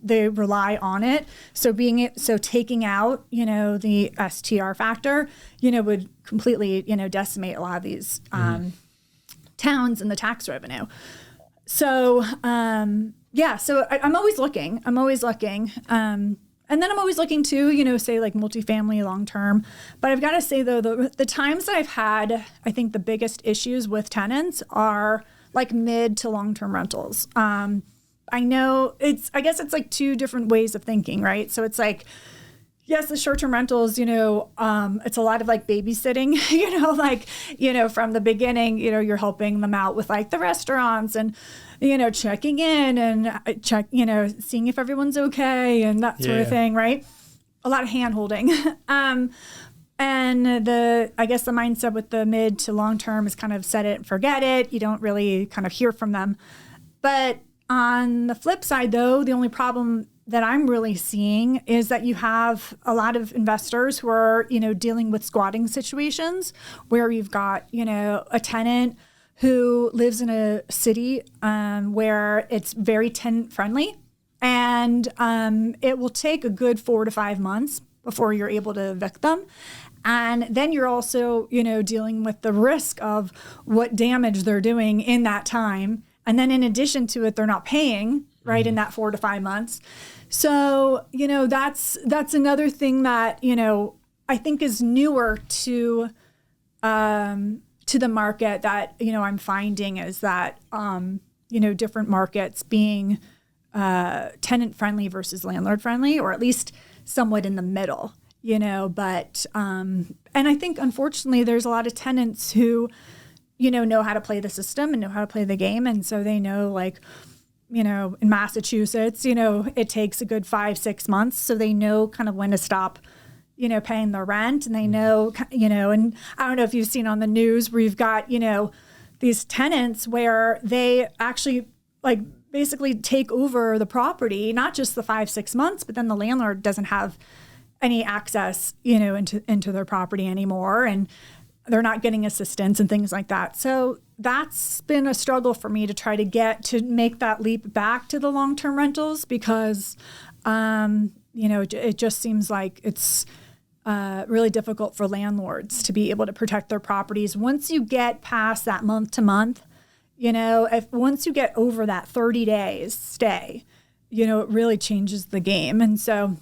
they rely on it. So taking out, the STR factor, would completely, decimate a lot of these towns and the tax revenue. So, so I'm always looking. And then I'm always looking too, say like multifamily long-term. But I've got to say though, the times that I've had, I think the biggest issues with tenants are like mid to long-term rentals. I know I guess it's like two different ways of thinking, right? So it's like, yes, the short-term rentals, it's a lot of like babysitting, from the beginning, you're helping them out with like the restaurants and, checking in and seeing if everyone's okay and that sort of thing, right? A lot of hand-holding. And I guess the mindset with the mid to long term is kind of set it and forget it. You don't really kind of hear from them. But on the flip side, though, the only problem that I'm really seeing is that you have a lot of investors who are, dealing with squatting situations where you've got, a tenant who lives in a city where it's very tenant friendly, and it will take a good 4 to 5 months before you're able to evict them. And then you're also, dealing with the risk of what damage they're doing in that time. And then in addition to it, they're not paying, right, in that 4 to 5 months. So, that's another thing that, I think is newer to the market that, I'm finding is that, different markets being tenant friendly versus landlord friendly, or at least somewhat in the middle. But, and I think unfortunately there's a lot of tenants who, know how to play the system and know how to play the game. And so they know like, in Massachusetts, it takes a good 5-6 months. So they know kind of when to stop, paying their rent, and they know, and I don't know if you've seen on the news where you've got, these tenants where they actually like basically take over the property, not just the 5-6 months, but then the landlord doesn't have any access, into their property anymore, and they're not getting assistance and things like that. So that's been a struggle for me to make that leap back to the long-term rentals because, it just seems like it's really difficult for landlords to be able to protect their properties. Once you get past that month to month, once you get over that 30 days stay, it really changes the game. And so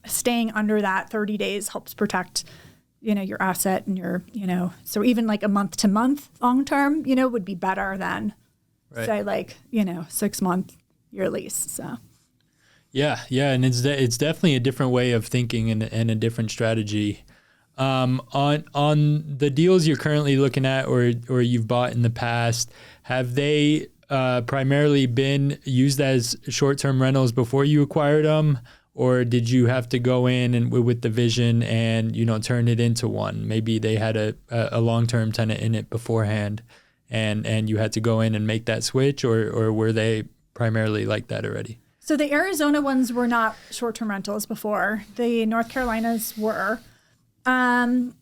staying under that 30 days helps protect, your asset and your, so even like a month to month long term, would be better than say like, 6 month year lease. So. Yeah. And it's definitely a different way of thinking and a different strategy. On the deals you're currently looking at or you've bought in the past, have they primarily been used as short-term rentals before you acquired them? Or did you have to go in and with the vision and, turn it into one? Maybe they had a long-term tenant in it beforehand and you had to go in and make that switch, or were they primarily like that already? So the Arizona ones were not short-term rentals before. The North Carolinas were. And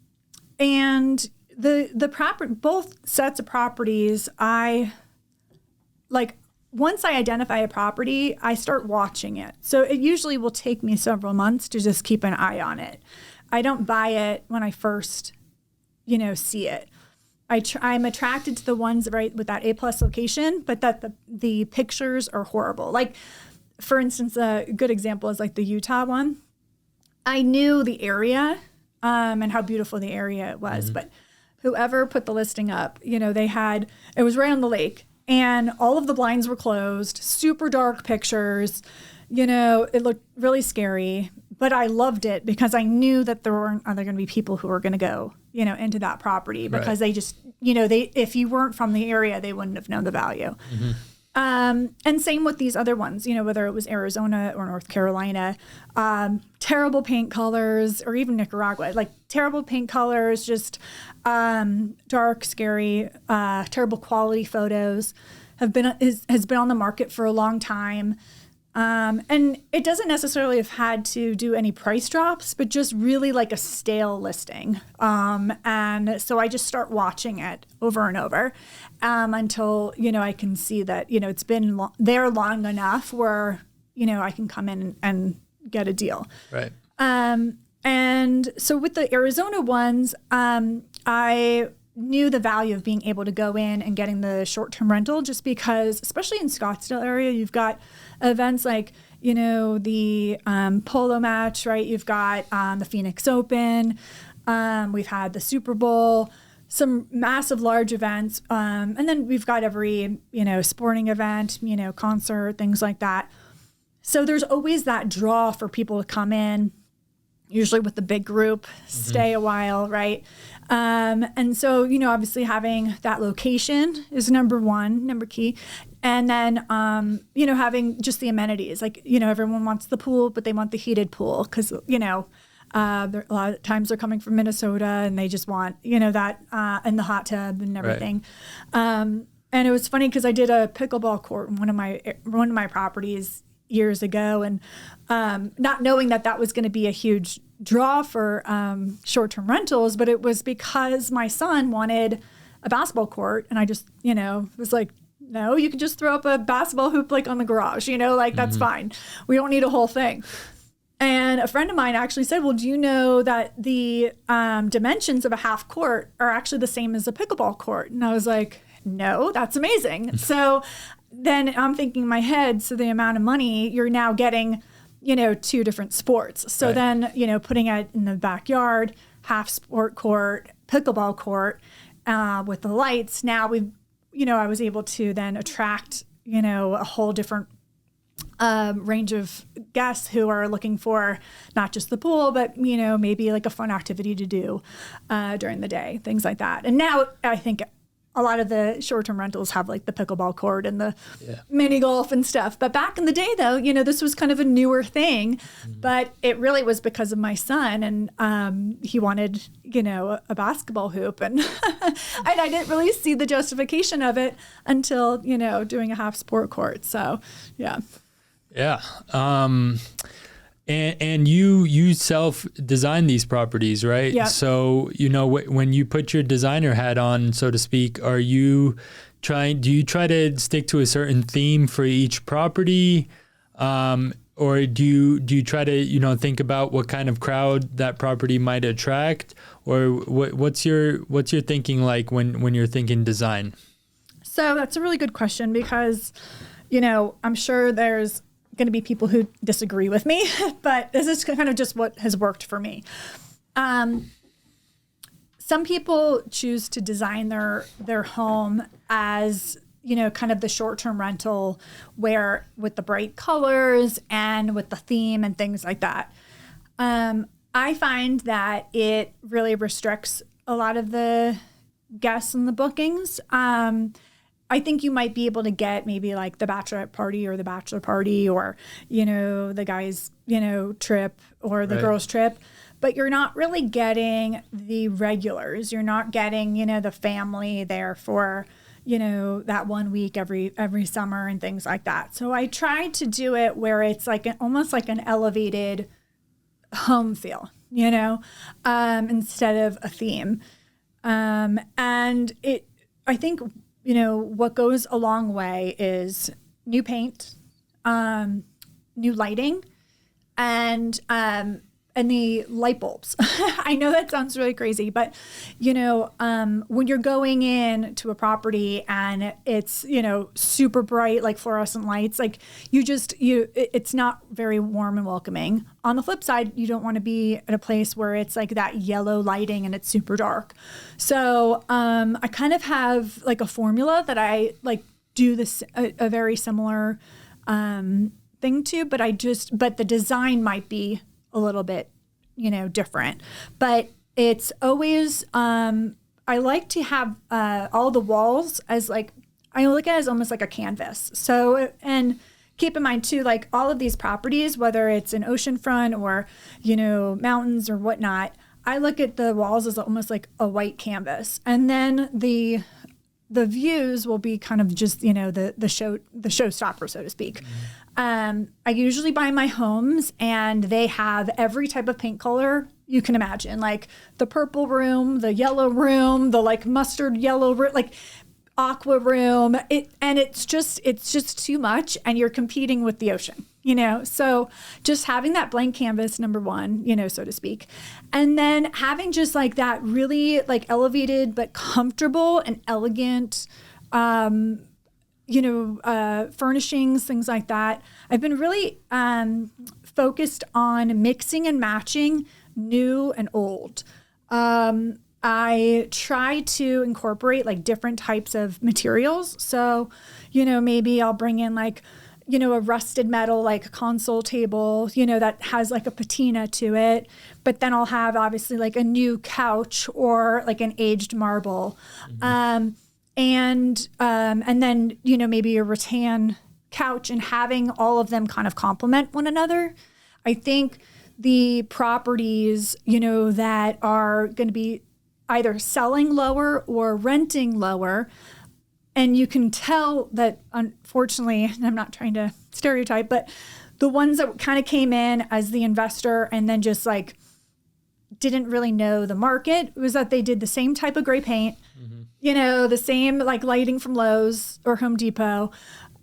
the property, both sets of properties, once I identify a property, I start watching it. So it usually will take me several months to just keep an eye on it. I don't buy it when I first, see it. I'm attracted to the ones right with that A+ location, but that the pictures are horrible. Like, for instance, a good example is like the Utah one. I knew the area and how beautiful the area was, but whoever put the listing up, it was right on the lake. And all of the blinds were closed, super dark pictures, it looked really scary, but I loved it because I knew that there weren't going to be people who were going to go, into that property because they just, if you weren't from the area, they wouldn't have known the value. And same with these other ones, whether it was Arizona or North Carolina, terrible paint colors, or even Nicaragua, like terrible paint colors, just dark, scary, terrible quality photos has been on the market for a long time. And it doesn't necessarily have had to do any price drops, but just really like a stale listing. And so I just start watching it over and over until, I can see that, it's been there long enough where, I can come in and get a deal. Right. And so with the Arizona ones, I knew the value of being able to go in and getting the short-term rental, just because, especially in Scottsdale area, you've got events like, the polo match, right? You've got the Phoenix Open. We've had the Super Bowl, some massive large events. And then we've got every, sporting event, concert, things like that. So there's always that draw for people to come in, usually with the big group, stay a while, right? And so, obviously having that location is number key. And then, having just the amenities, like, everyone wants the pool, but they want the heated pool because, a lot of times they're coming from Minnesota and they just want, that and the hot tub and everything. Right. And it was funny because I did a pickleball court in one of my properties years ago, and not knowing that was going to be a huge draw for short-term rentals, but it was because my son wanted a basketball court, and I just, was like, no, you can just throw up a basketball hoop like on the garage, that's fine. We don't need a whole thing. And a friend of mine actually said, well, do you know that the dimensions of a half court are actually the same as a pickleball court? And I was like, no, that's amazing. So then I'm thinking in my head, so the amount of money you're now getting, two different sports. So right. Then, putting it in the backyard, half sport court, pickleball court, with the lights. Now I was able to then attract, a whole different range of guests who are looking for not just the pool, but, maybe like a fun activity to do during the day, things like that. And now I think a lot of the short-term rentals have like the pickleball court and the mini golf and stuff. But back in the day, though, this was kind of a newer thing, but it really was because of my son, and he wanted, a basketball hoop, and and I didn't really see the justification of it until, doing a half sport court. So, yeah. Yeah. And you self-design these properties, right? Yeah. So, when you put your designer hat on, so to speak, do you try to stick to a certain theme for each property? Or do you try to, think about what kind of crowd that property might attract? Or what's your thinking like when you're thinking design? So that's a really good question because, I'm sure there's going to be people who disagree with me, but this is kind of just what has worked for me. Some people choose to design their home as, kind of the short-term rental where with the bright colors and with the theme and things like that. I find that it really restricts a lot of the guests and the bookings. I think you might be able to get maybe like the bachelorette party or the bachelor party or, the guys, trip or the girls trip, but you're not really getting the regulars. You're not getting, the family there for, that 1 week every summer and things like that. So I tried to do it where it's like almost like an elevated home feel, instead of a theme. And I think, what goes a long way is new paint, new lighting, and the light bulbs. I know that sounds really crazy, but, when you're going in to a property and it's, super bright, like fluorescent lights, like it's not very warm and welcoming. On the flip side, you don't want to be at a place where it's like that yellow lighting and it's super dark. So I kind of have like a formula that I like do this a very similar thing to, but the design might be a little bit, different, but it's always, I like to have all the walls as like I look at it as almost like a canvas. So, and keep in mind too, like all of these properties, whether it's an oceanfront or, mountains or whatnot, I look at the walls as almost like a white canvas. And then the views will be kind of just, the showstopper, so to speak. I usually buy my homes and they have every type of paint color you can imagine, like the purple room, the yellow room, the like mustard yellow room, like aqua room. It's just too much, and you're competing with the ocean, So just having that blank canvas, number one, so to speak, and then having just like that really like elevated but comfortable and elegant, furnishings, things like that. I've been really focused on mixing and matching new and old. I try to incorporate like different types of materials. So, maybe I'll bring in like, a rusted metal, like console table, that has like a patina to it. But then I'll have obviously like a new couch or like an aged marble. And then, maybe a rattan couch, and having all of them kind of complement one another. I think the properties, that are going to be either selling lower or renting lower. And you can tell that, unfortunately, and I'm not trying to stereotype, but the ones that kind of came in as the investor and then just like didn't really know the market was that they did the same type of gray paint, the same like lighting from Lowe's or Home Depot.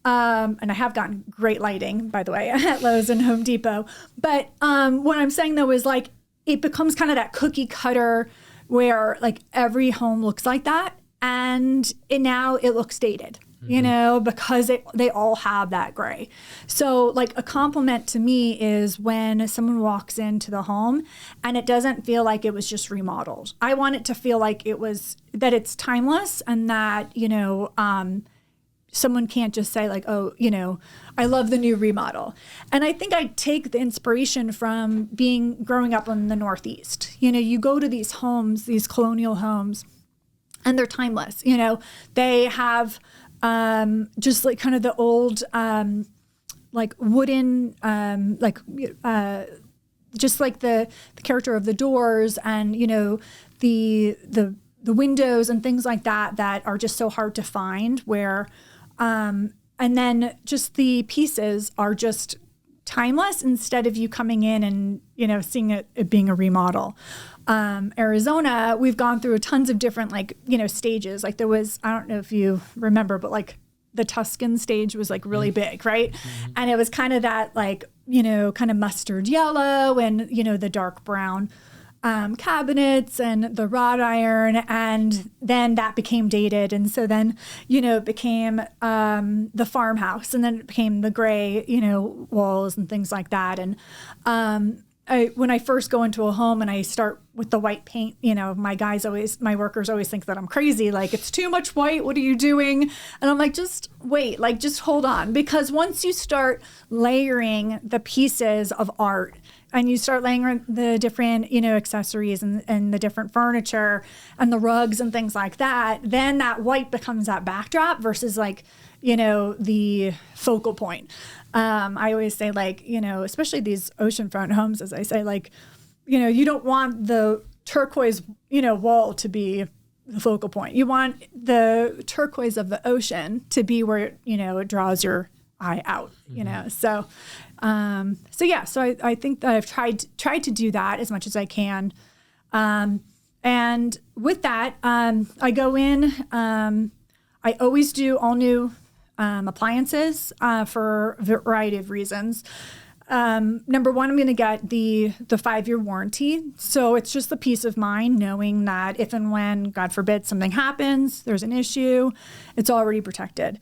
And I have gotten great lighting, by the way, at Lowe's and Home Depot. But what I'm saying, though, is like it becomes kind of that cookie cutter where like every home looks like that. And now it looks dated, because they all have that gray. So like a compliment to me is when someone walks into the home and it doesn't feel like it was just remodeled. I want it to feel like that it's timeless, and that, someone can't just say like, oh, I love the new remodel. And I think I take the inspiration from growing up in the Northeast. You go to these homes, these colonial homes, and they're timeless. They have just like kind of the old like wooden just like the character of the doors, and the windows and things like that are just so hard to find, where and then just the pieces are just timeless, instead of you coming in and seeing it being a remodel. Arizona, we've gone through tons of different stages. Like there was, I don't know if you remember, but like the Tuscan stage was like really big, right? Mm-hmm. And it was kind of that like, kind of mustard yellow and, the dark brown cabinets and the wrought iron. And then that became dated. And so then, it became the farmhouse, and then it became the gray, walls and things like that. And when I first go into a home and I start with the white paint, my workers always think that I'm crazy. Like, it's too much white. What are you doing? And I'm like, just wait, like, just hold on. Because once you start layering the pieces of art and you start layering the different, accessories and the different furniture and the rugs and things like that, then that white becomes that backdrop versus like, the focal point. I always say, like, especially these oceanfront homes, as I say, like, you don't want the turquoise, wall to be the focal point. You want the turquoise of the ocean to be where, it draws your eye out, So I think that I've tried to do that as much as I can. And with that, I go in, I always do all new appliances for a variety of reasons. Number one, I'm going to get the 5-year warranty. So it's just the peace of mind knowing that if and when, God forbid, something happens, there's an issue, it's already protected.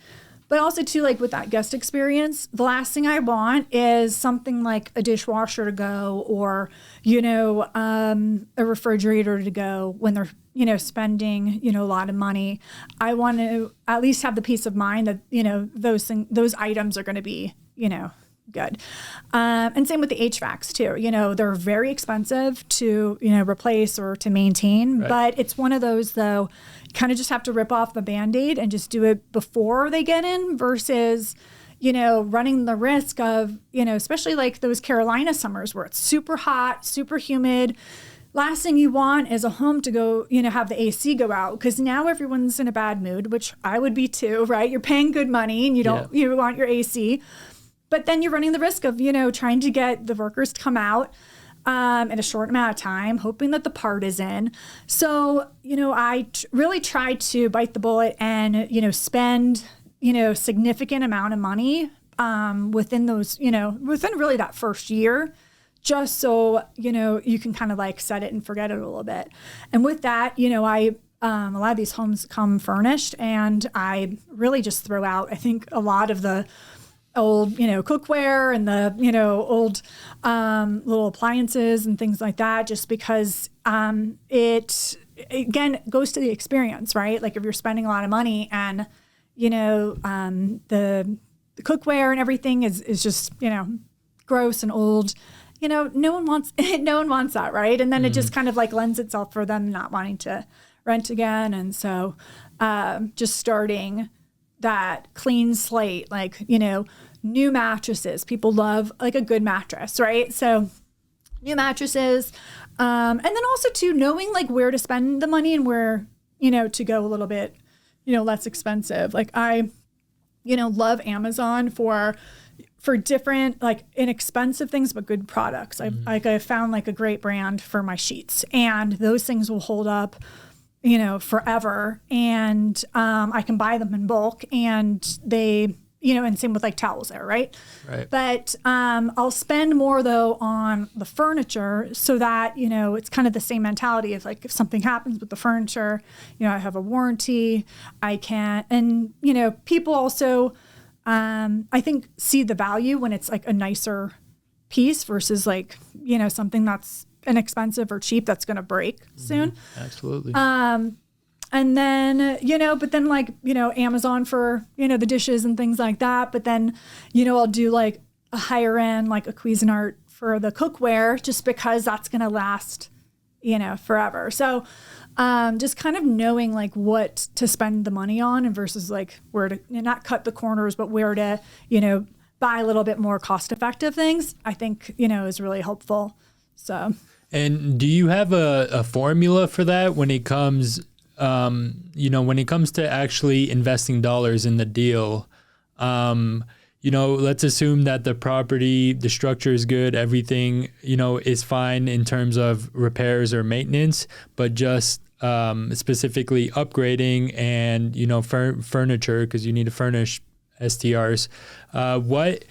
But also too, like with that guest experience, the last thing I want is something like a dishwasher to go, or, a refrigerator to go when they're, spending, a lot of money. I want to at least have the peace of mind that, those items are going to be, good. And same with the HVACs too. They're very expensive to, replace or to maintain, Right. but it's one of those though, you kind of just have to rip off the Band-Aid and just do it before they get in versus, running the risk of, especially like those Carolina summers where it's super hot, super humid. Last thing you want is a home to go, have the AC go out because now everyone's in a bad mood, which I would be too, right? You're paying good money and you want your AC. But then you're running the risk of, trying to get the workers to come out in a short amount of time, hoping that the part is in. So, I really tried to bite the bullet and, spend, significant amount of money within those, within really that first year, just so, you can kind of like set it and forget it a little bit. And with that, a lot of these homes come furnished and I really just throw out, I think, a lot of the old, cookware and the, old little appliances and things like that, just because it, again, goes to the experience, right? Like if you're spending a lot of money and, the cookware and everything is just, gross and old, no one wants that, right? And then it just kind of like lends itself for them not wanting to rent again. And so just starting that clean slate, like, new mattresses. People love like a good mattress, right? So new mattresses. And then also too, knowing like where to spend the money and where, to go a little bit, less expensive. Like I, love Amazon for different, like inexpensive things, but good products. I found like a great brand for my sheets and those things will hold up, forever. And I can buy them in bulk and they, and same with like towels there, right? Right. But I'll spend more though on the furniture so that, it's kind of the same mentality of like if something happens with the furniture, I have a warranty, I can, and, people also, I think see the value when it's like a nicer piece versus like, something that's inexpensive or cheap that's going to break soon. Absolutely. And then, but then like, Amazon for, the dishes and things like that. But then, I'll do like a higher end, like a Cuisinart for the cookware, just because that's going to last, forever. So just kind of knowing like what to spend the money on and versus like where to not cut the corners, but where to, buy a little bit more cost effective things, I think, is really helpful. So. And do you have a formula for that when it comes when it comes to actually investing dollars in the deal? Let's assume that the property, the structure is good, everything, is fine in terms of repairs or maintenance, but just specifically upgrading and, furniture, because you need to furnish STRs. What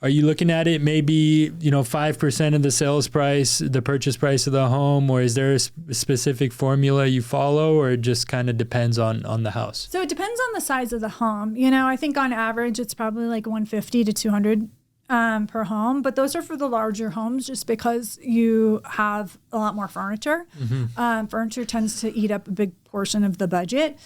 are you looking at it? Maybe, 5% of the sales price, the purchase price of the home, or is there a specific formula you follow, or it just kind of depends on the house? So it depends on the size of the home. I think on average, it's probably like 150 to 200 per home, but those are for the larger homes just because you have a lot more furniture. Mm-hmm. Furniture tends to eat up a big portion of the budget.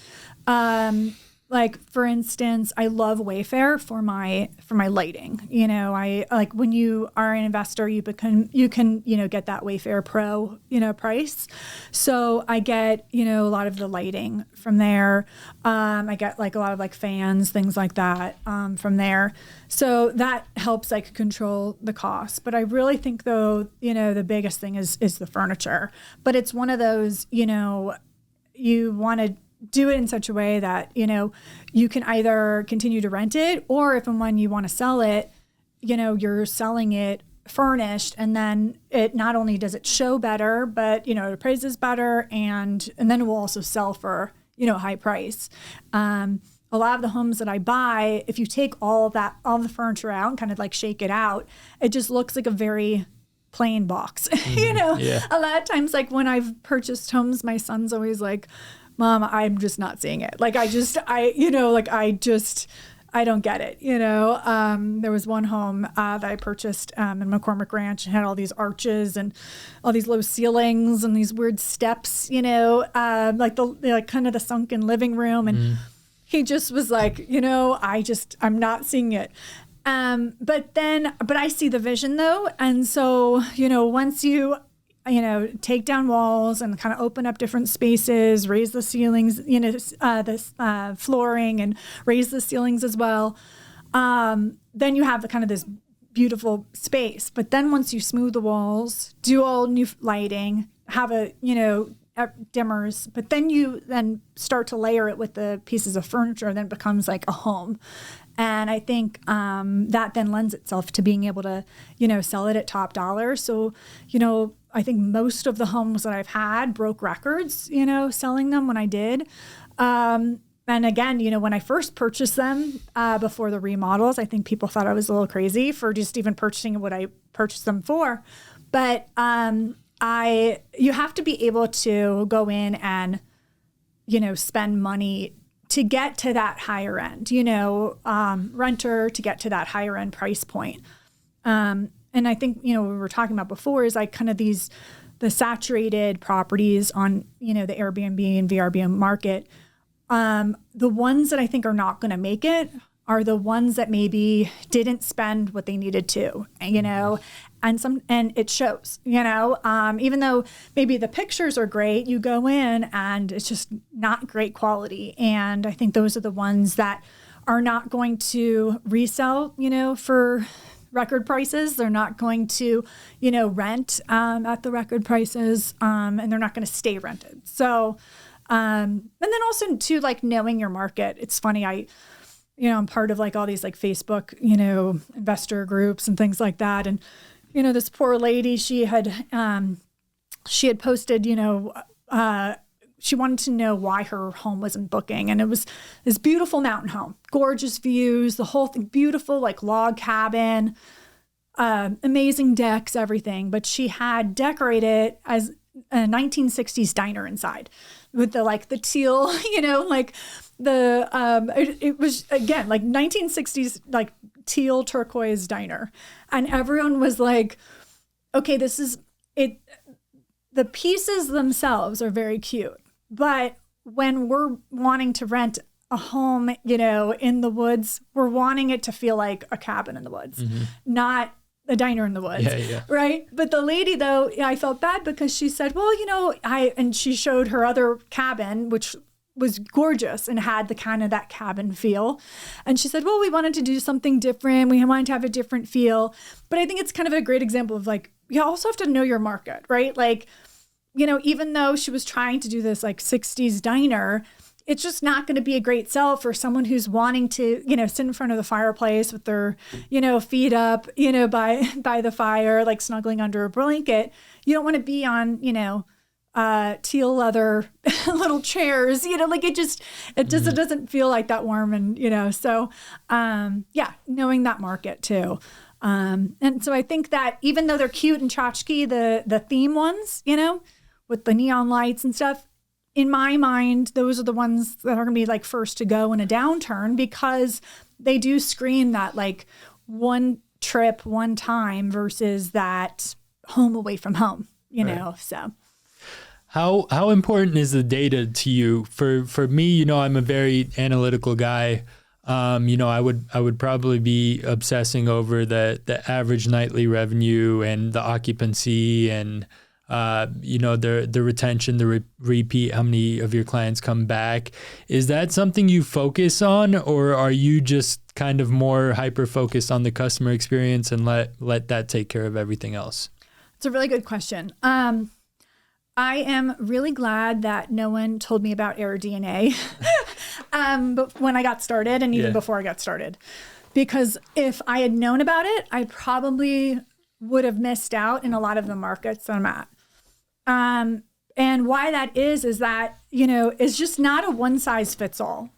Like for instance, I love Wayfair for my lighting. I like when you are an investor, you can get that Wayfair Pro, price. So I get, a lot of the lighting from there. I get like a lot of like fans, things like that, from there. So that helps like control the cost. But I really think though, the biggest thing is the furniture. But it's one of those, you want to do it in such a way that, you can either continue to rent it, or if and when you want to sell it, you're selling it furnished, and then it not only does it show better, but, it appraises better, and then it will also sell for, a high price. A lot of the homes that I buy, if you take all the furniture out and kind of like shake it out, it just looks like a very plain box. Yeah. A lot of times, like when I've purchased homes, my son's always like, Mom, I'm just not seeing it. Like I don't get it. There was one home that I purchased in McCormick Ranch and had all these arches and all these low ceilings and these weird steps, like kind of the sunken living room. And he just was like, I'm not seeing it. But I see the vision though. And so, once you take down walls and kind of open up different spaces, raise the ceilings, the flooring and raise the ceilings as well. Then you have the kind of this beautiful space. But then once you smooth the walls, do all new lighting, have dimmers, but then you start to layer it with the pieces of furniture, then it becomes like a home. And I think that then lends itself to being able to, sell it at top dollar. So, I think most of the homes that I've had broke records, selling them when I did. And again, when I first purchased them before the remodels, I think people thought I was a little crazy for just even purchasing what I purchased them for. But you have to be able to go in and, spend money to get to that higher end, renter to get to that higher end price point. And I think, we were talking about before is like kind of the saturated properties on, the Airbnb and VRBO market. The ones that I think are not going to make it are the ones that maybe didn't spend what they needed to, and it shows, even though maybe the pictures are great, you go in and it's just not great quality. And I think those are the ones that are not going to resell, for record prices. They're not going to, rent at the record prices, and they're not going to stay rented. So, and then also too, like knowing your market. It's funny. I'm part of like all these like Facebook, investor groups and things like that. And, this poor lady, she had posted, she wanted to know why her home wasn't booking. And it was this beautiful mountain home, gorgeous views, the whole thing, beautiful, like log cabin, amazing decks, everything. But she had decorated as a 1960s diner inside with the teal, it was again, like 1960s, like teal turquoise diner. And everyone was like, okay, this is it. The pieces themselves are very cute. But when we're wanting to rent a home, in the woods, we're wanting it to feel like a cabin in the woods, not a diner in the woods. Yeah. Right. But the lady, though, I felt bad because she said, well, and she showed her other cabin, which was gorgeous and had the kind of that cabin feel. And she said, well, we wanted to do something different. We wanted to have a different feel. But I think it's kind of a great example of like, you also have to know your market, right? Like, even though she was trying to do this like 60s diner, it's just not going to be a great sell for someone who's wanting to, sit in front of the fireplace with their, feet up, by the fire, like snuggling under a blanket. You don't want to be on, teal leather little chairs, like it doesn't feel like that warm. And, so, knowing that market too. And so I think that even though they're cute and tchotchke, the theme ones, with the neon lights and stuff, in my mind, those are the ones that are going to be like first to go in a downturn because they do scream that like one trip, one time versus that home away from home, so. How important is the data to you? For me, I'm a very analytical guy. I would probably be obsessing over the average nightly revenue and the occupancy and the retention, the repeat, how many of your clients come back. Is that something you focus on, or are you just kind of more hyper focused on the customer experience and let that take care of everything else? It's a really good question. I am really glad that no one told me about AirDNA but when I got started and even before I got started, because if I had known about it, I probably would have missed out in a lot of the markets that I'm at. And why that is that, it's just not a one size fits all.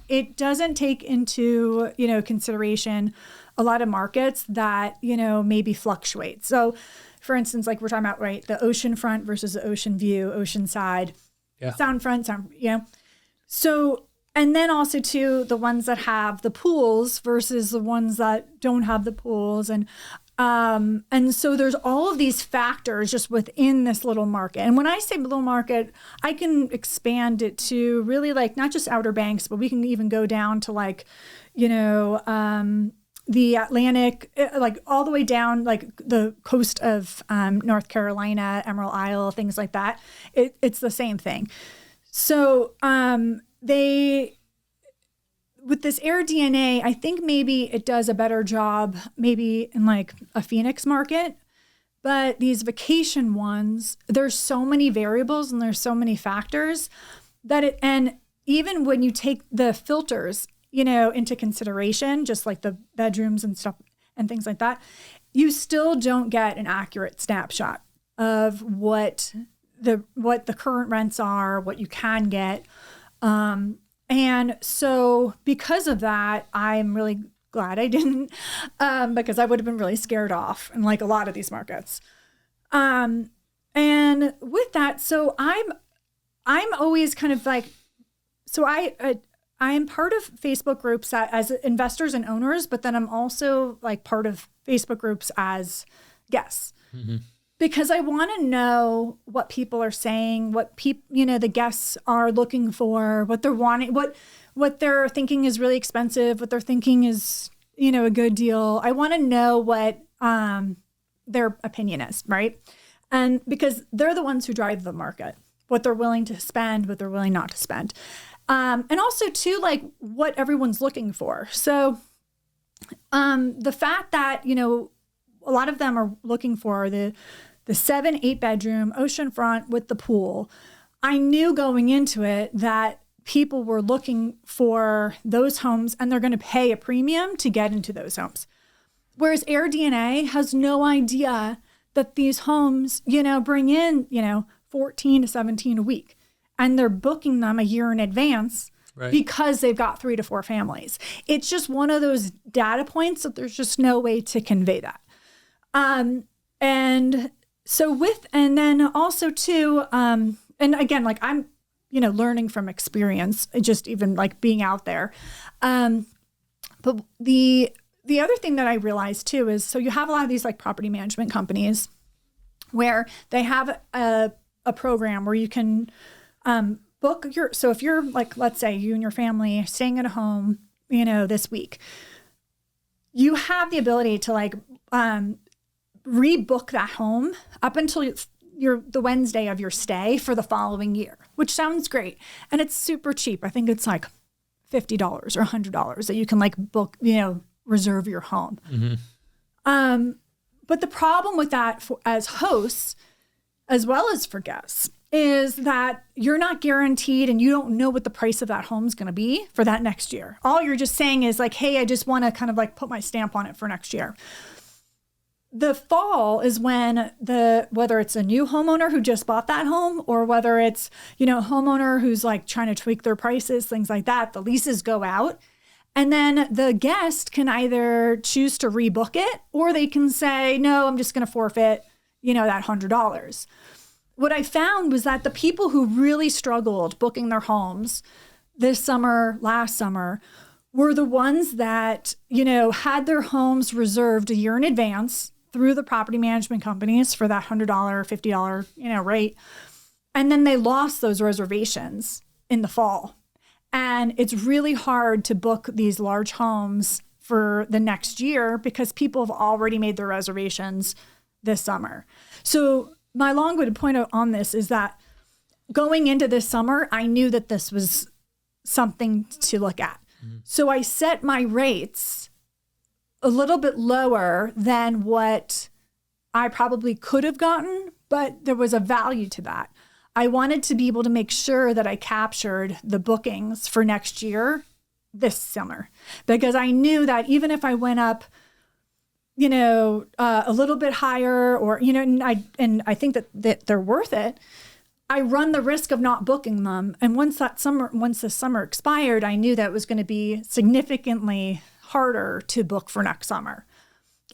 It doesn't take into, consideration a lot of markets that, maybe fluctuate. So for instance, like we're talking about, right, the ocean front versus the ocean view, ocean side, sound front, So, and then also too, the ones that have the pools versus the ones that don't have the pools. And so there's all of these factors just within this little market. And when I say little market, I can expand it to really like not just Outer Banks, but we can even go down to like, the Atlantic, like all the way down, like the coast of North Carolina, Emerald Isle, things like that. It's the same thing. So with this AirDNA, I think maybe it does a better job maybe in like a Phoenix market. But these vacation ones, there's so many variables and there's so many factors that and even when you take the filters, into consideration, just like the bedrooms and stuff and things like that, you still don't get an accurate snapshot of what the current rents are, what you can get. And so because of that, I'm really glad I didn't, because I would have been really scared off in like a lot of these markets. And with that, so I'm always kind of like, so I'm part of Facebook groups as investors and owners, but then I'm also like part of Facebook groups as guests. Mm-hmm. Because I want to know what people are saying, what the guests are looking for, what they're wanting, what they're thinking is really expensive, what they're thinking is, a good deal. I want to know what their opinion is, right? And because they're the ones who drive the market, what they're willing to spend, what they're willing not to spend. And also too, like what everyone's looking for. So the fact that, a lot of them are looking for the 7-8 bedroom oceanfront with the pool. I knew going into it that people were looking for those homes and they're going to pay a premium to get into those homes. Whereas AirDNA has no idea that these homes, bring in, 14 to 17 a week, and they're booking them a year in advance. Right. Because they've got 3 to 4 families. It's just one of those data points that there's just no way to convey that. And then also too, and again, like I'm, learning from experience, just even like being out there. But the other thing that I realized too is, so you have a lot of these like property management companies where they have a program where you can, book so if you're like, let's say you and your family are staying at a home, this week, you have the ability to like, rebook that home up until the Wednesday of your stay for the following year, which sounds great. And it's super cheap. I think it's like $50 or $100 that you can like book, reserve your home. Mm-hmm. But the problem with that as hosts, as well as for guests, is that you're not guaranteed and you don't know what the price of that home is going to be for that next year. All you're just saying is like, hey, I just want to kind of like put my stamp on it for next year. The fall is when whether it's a new homeowner who just bought that home or whether it's, a homeowner who's like trying to tweak their prices, things like that, the leases go out. And then the guest can either choose to rebook it or they can say, no, I'm just going to forfeit, that $100. What I found was that the people who really struggled booking their homes this summer, last summer, were the ones that, had their homes reserved a year in advance through the property management companies for that $100, $50, rate. And then they lost those reservations in the fall. And it's really hard to book these large homes for the next year because people have already made their reservations this summer. So my long-winded point on this is that going into this summer, I knew that this was something to look at. Mm-hmm. So I set my rates a little bit lower than what I probably could have gotten, but there was a value to that. I wanted to be able to make sure that I captured the bookings for next year this summer, because I knew that even if I went up, a little bit higher or, and I think that they're worth it, I run the risk of not booking them. And once the summer expired, I knew that it was going to be significantly harder to book for next summer.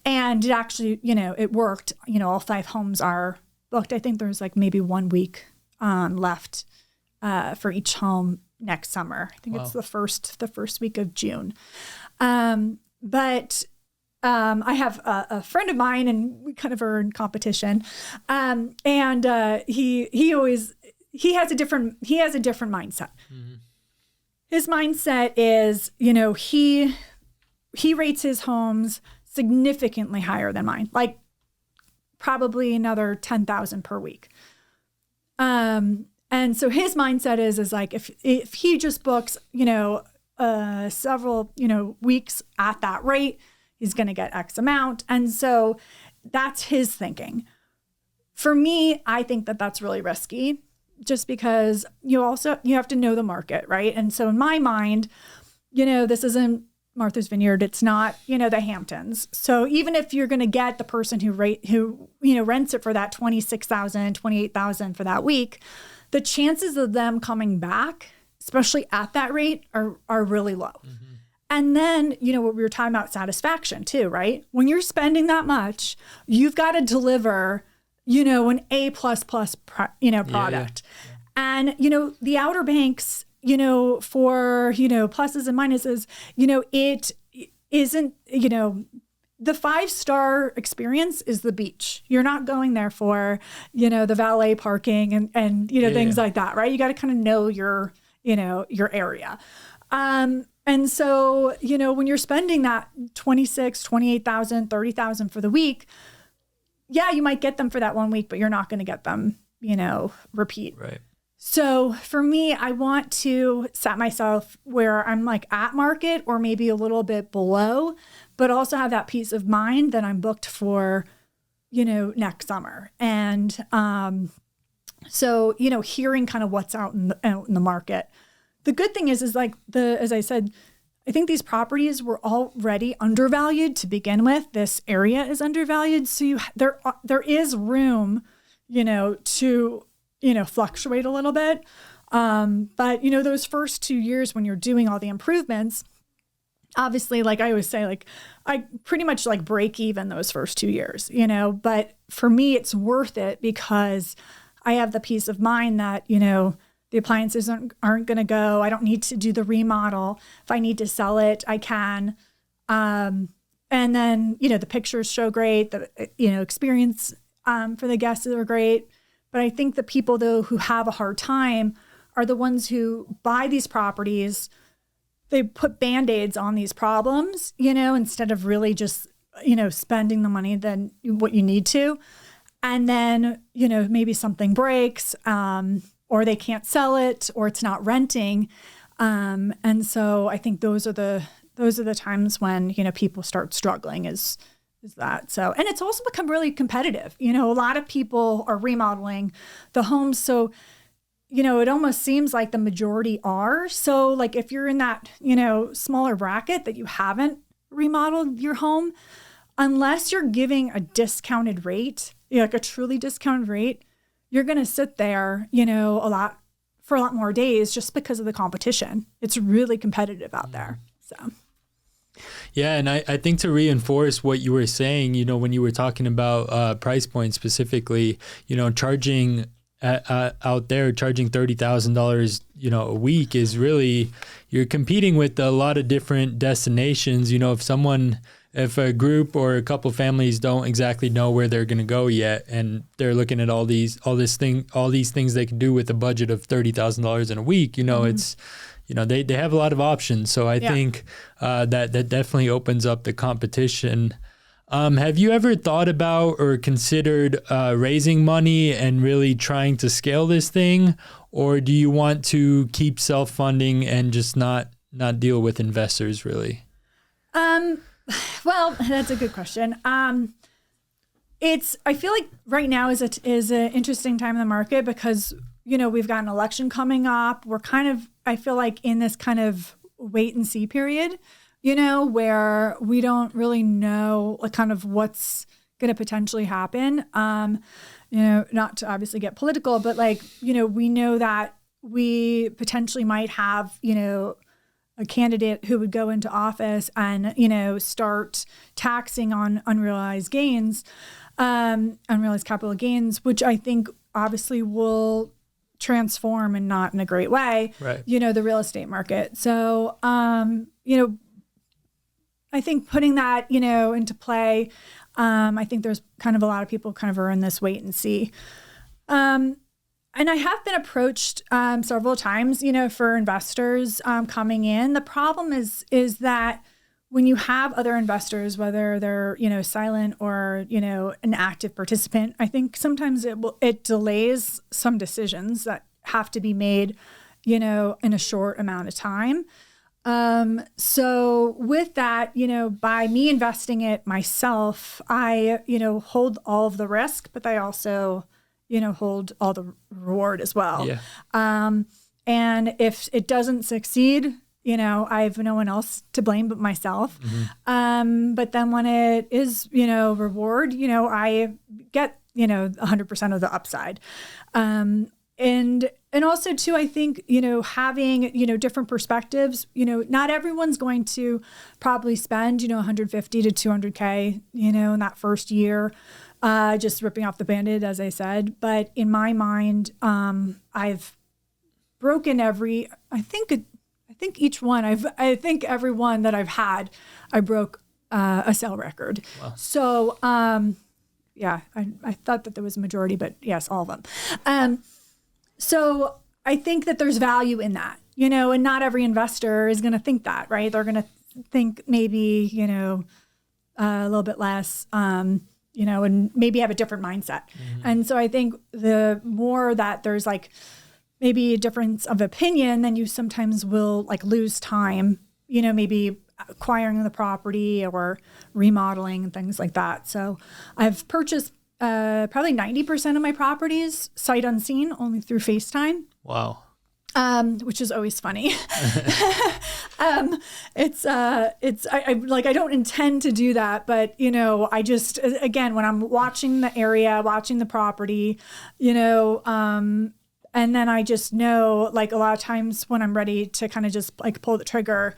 And it actually, it worked. All 5 homes are booked. I think there's like maybe 1 week left for each home next summer. I think it's the first week of June. But I have a friend of mine, and we kind of are in competition. And he has a different mindset. Mm-hmm. His mindset is, he rates his homes significantly higher than mine, like probably another 10,000 per week. And so his mindset is like, if he just books, several, weeks at that rate, he's going to get X amount. And so that's his thinking. For me, I think that that's really risky, just because you have to know the market, right? And so in my mind, this isn't Martha's Vineyard. It's not, the Hamptons. So even if you're going to get the person who rents it for that $26,000, $28,000 for that week, the chances of them coming back, especially at that rate, are really low. Mm-hmm. And then, what we were talking about, satisfaction too, right? When you're spending that much, you've got to deliver, an A++, product. Yeah. And, the Outer Banks, for, pluses and minuses, it isn't, the 5-star experience is the beach. You're not going there for, the valet parking and things like that, right? You got to kind of know your area. And so, when you're spending that $26,000, $28,000, $30,000 for the week, yeah, you might get them for that 1 week, but you're not going to get them, repeat. Right. So for me, I want to set myself where I'm like at market or maybe a little bit below, but also have that peace of mind that I'm booked for, next summer. And so, hearing kind of what's out in the market. The good thing is like as I said, I think these properties were already undervalued to begin with. This area is undervalued. So there is room, to fluctuate a little bit. But, those first 2 years when you're doing all the improvements, obviously, like I always say, like I pretty much like break even those first 2 years, but for me, it's worth it because I have the peace of mind that, the appliances aren't going to go. I don't need to do the remodel. If I need to sell it, I can. And then, the pictures show great. The, experience for the guests are great. But I think the people, though, who have a hard time are the ones who buy these properties. They put Band-Aids on these problems, instead of really just, spending the money than what you need to. And then, maybe something breaks, or they can't sell it, or it's not renting. And so I think those are the times when, people start struggling is that. So, and it's also become really competitive. A lot of people are remodeling the homes. So, it almost seems like the majority are. So like if you're in that, smaller bracket that you haven't remodeled your home, unless you're giving a discounted rate, like a truly discounted rate, you're going to sit there, for a lot more days just because of the competition. It's really competitive out there. So. Yeah, and I think to reinforce what you were saying, when you were talking about price points specifically, charging out there, charging $30,000, a week is really, you're competing with a lot of different destinations. If a group or a couple families don't exactly know where they're going to go yet, and they're looking at all these things they can do with a budget of $30,000 in a week, mm-hmm. It's, they have a lot of options. So I think that definitely opens up the competition. Have you ever thought about or considered raising money and really trying to scale this thing? Or do you want to keep self-funding and just not deal with investors really? Well, that's a good question. I feel like right now is an interesting time in the market because, we've got an election coming up. We're I feel like in this kind of wait and see period, where we don't really know kind of what's going to potentially happen. Not to obviously get political, but we know that we potentially might have, a candidate who would go into office and, start taxing on unrealized gains, unrealized capital gains, which I think obviously will transform and not in a great way, right. The real estate market. So, I think putting that, into play, I think there's kind of a lot of people kind of are in this wait and see. And I have been approached several times, for investors coming in. The problem is that when you have other investors, whether they're, silent or, an active participant, I think sometimes it delays some decisions that have to be made, in a short amount of time. So with that, by me investing it myself, I, hold all of the risk, but I also, hold all the reward as well. Yeah. And if it doesn't succeed, I have no one else to blame but myself. But then when it is, reward, I get, 100% of the upside. And also too, I think, having, different perspectives, not everyone's going to probably spend, 150 to 200K, in that first year, just ripping off the Band-Aid, as I said. But in my mind, I've broken I think each one, I think every one that I've had, I broke a sale record. Wow. So, yeah, I thought that there was a majority, but yes, all of them. So I think that there's value in that, and not every investor is going to think that, right? They're going to think maybe, a little bit less, and maybe have a different mindset. And so I think the more that there's like maybe a difference of opinion, then you sometimes will like lose time, maybe acquiring the property or remodeling and things like that. So I've purchased probably 90% of my properties sight unseen, only through FaceTime. Wow. Which is always funny. I don't intend to do that, but I just, again, when I'm watching the area, watching the property, and then I just know, like, a lot of times when I'm ready to kind of just like pull the trigger,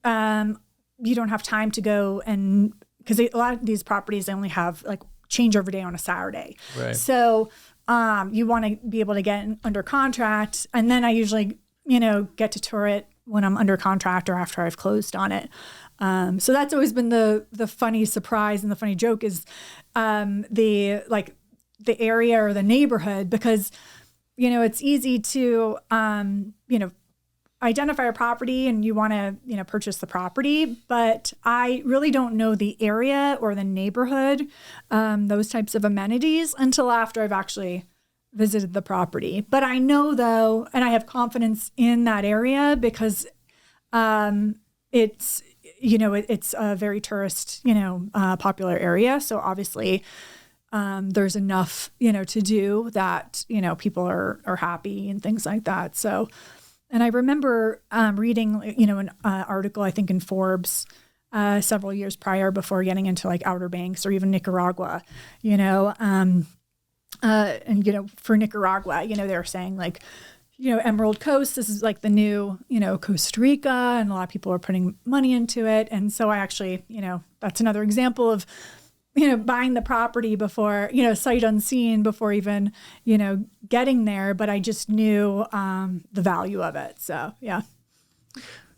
you don't have time to go and, because a lot of these properties, they only have like changeover day on a Saturday. Right. So you want to be able to get under contract. And then I usually, get to tour it when I'm under contract or after I've closed on it. So that's always been the funny surprise and the funny joke is the area or the neighborhood, because, it's easy to, identify a property and you want to, purchase the property, but I really don't know the area or the neighborhood, those types of amenities until after I've actually visited the property. But I know though, and I have confidence in that area because, it's, it's a very tourist, popular area. So obviously, there's enough, to do that, people are happy and things like that. So, and I remember reading, an article, I think in Forbes, several years prior before getting into like Outer Banks or even Nicaragua, and, for Nicaragua, they were saying like, Emerald Coast, this is like the new, Costa Rica, and a lot of people are putting money into it. And so I actually, that's another example of, buying the property before, sight unseen before even, getting there. But I just knew the value of it. So, yeah.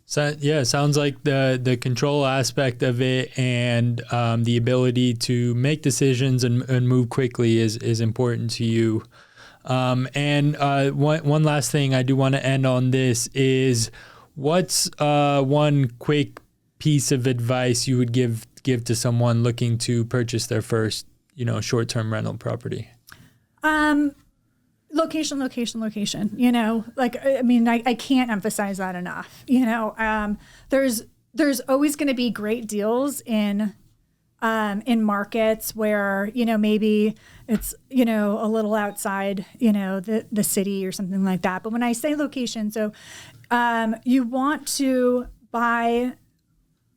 So, yeah, it sounds like the control aspect of it and the ability to make decisions and move quickly is important to you. And one last thing I do want to end on this is what's one quick piece of advice you would give to someone looking to purchase their first, short-term rental property? Location. I can't emphasize that enough. There's always going to be great deals in markets where, maybe it's, a little outside, the city or something like that. But when I say location, so you want to buy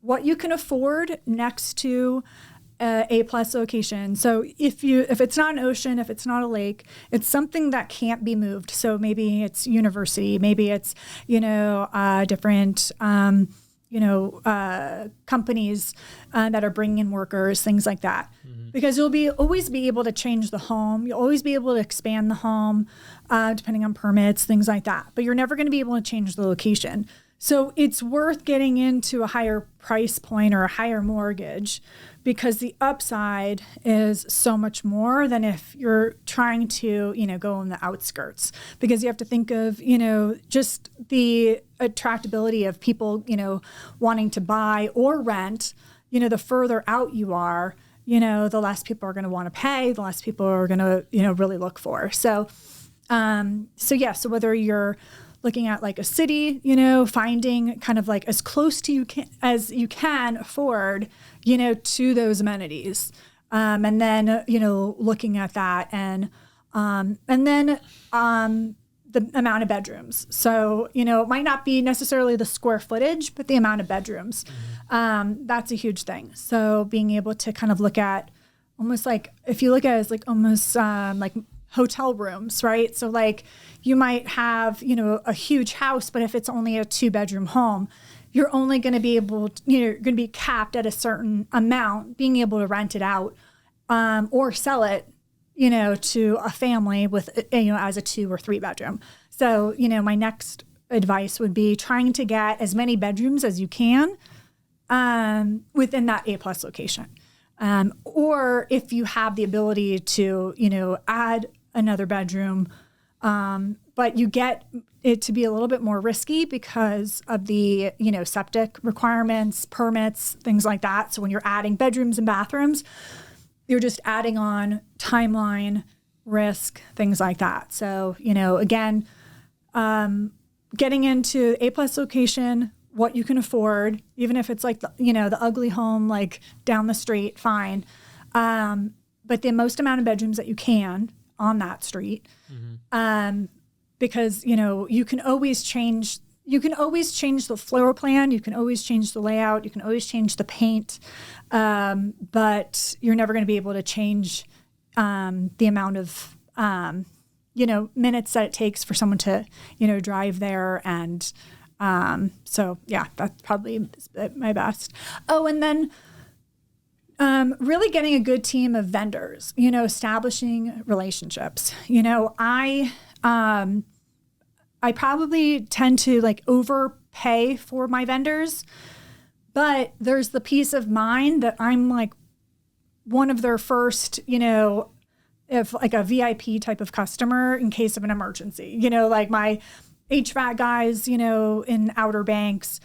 what you can afford next to A+ location. So if it's not an ocean, if it's not a lake, it's something that can't be moved. So maybe it's university, maybe it's, different, companies that are bringing in workers, things like that. Mm-hmm. Because you'll always be able to change the home. You'll always be able to expand the home, depending on permits, things like that. But you're never going to be able to change the location. So it's worth getting into a higher price point or a higher mortgage because the upside is so much more than if you're trying to, go on the outskirts, because you have to think of, just the attractability of people, wanting to buy or rent. The further out you are, the less people are going to want to pay, the less people are going to, really look for. So whether you're looking at like a city, finding kind of like as close to as you can afford, to those amenities. And then, looking at that and then the amount of bedrooms. So, it might not be necessarily the square footage, but the amount of bedrooms. That's a huge thing. So being able to kind of look at almost like, if you look at it as like almost like hotel rooms, right? So like you might have, a huge house, but if it's only a 2-bedroom home, you're only going to be able to, you're going to be capped at a certain amount, being able to rent it out or sell it, to a family with, as a 2 or 3 bedroom. So, my next advice would be trying to get as many bedrooms as you can within that A+ location. Or if you have the ability to, add another bedroom, but you get it to be a little bit more risky because of the, septic requirements, permits, things like that. So when you're adding bedrooms and bathrooms, you're just adding on timeline, risk, things like that. So, again, getting into A+ location, what you can afford, even if it's like, the ugly home, like down the street, fine. But the most amount of bedrooms that you can on that street. Because, you can always change the floor plan. You can always change the layout. You can always change the paint. But you're never going to be able to change the amount of, minutes that it takes for someone to, drive there. And so, yeah, that's probably my best. Oh, and then really getting a good team of vendors, establishing relationships. I probably tend to like overpay for my vendors, but there's the peace of mind that I'm like one of their first, if like a VIP type of customer in case of an emergency, like my HVAC guys, in Outer Banks.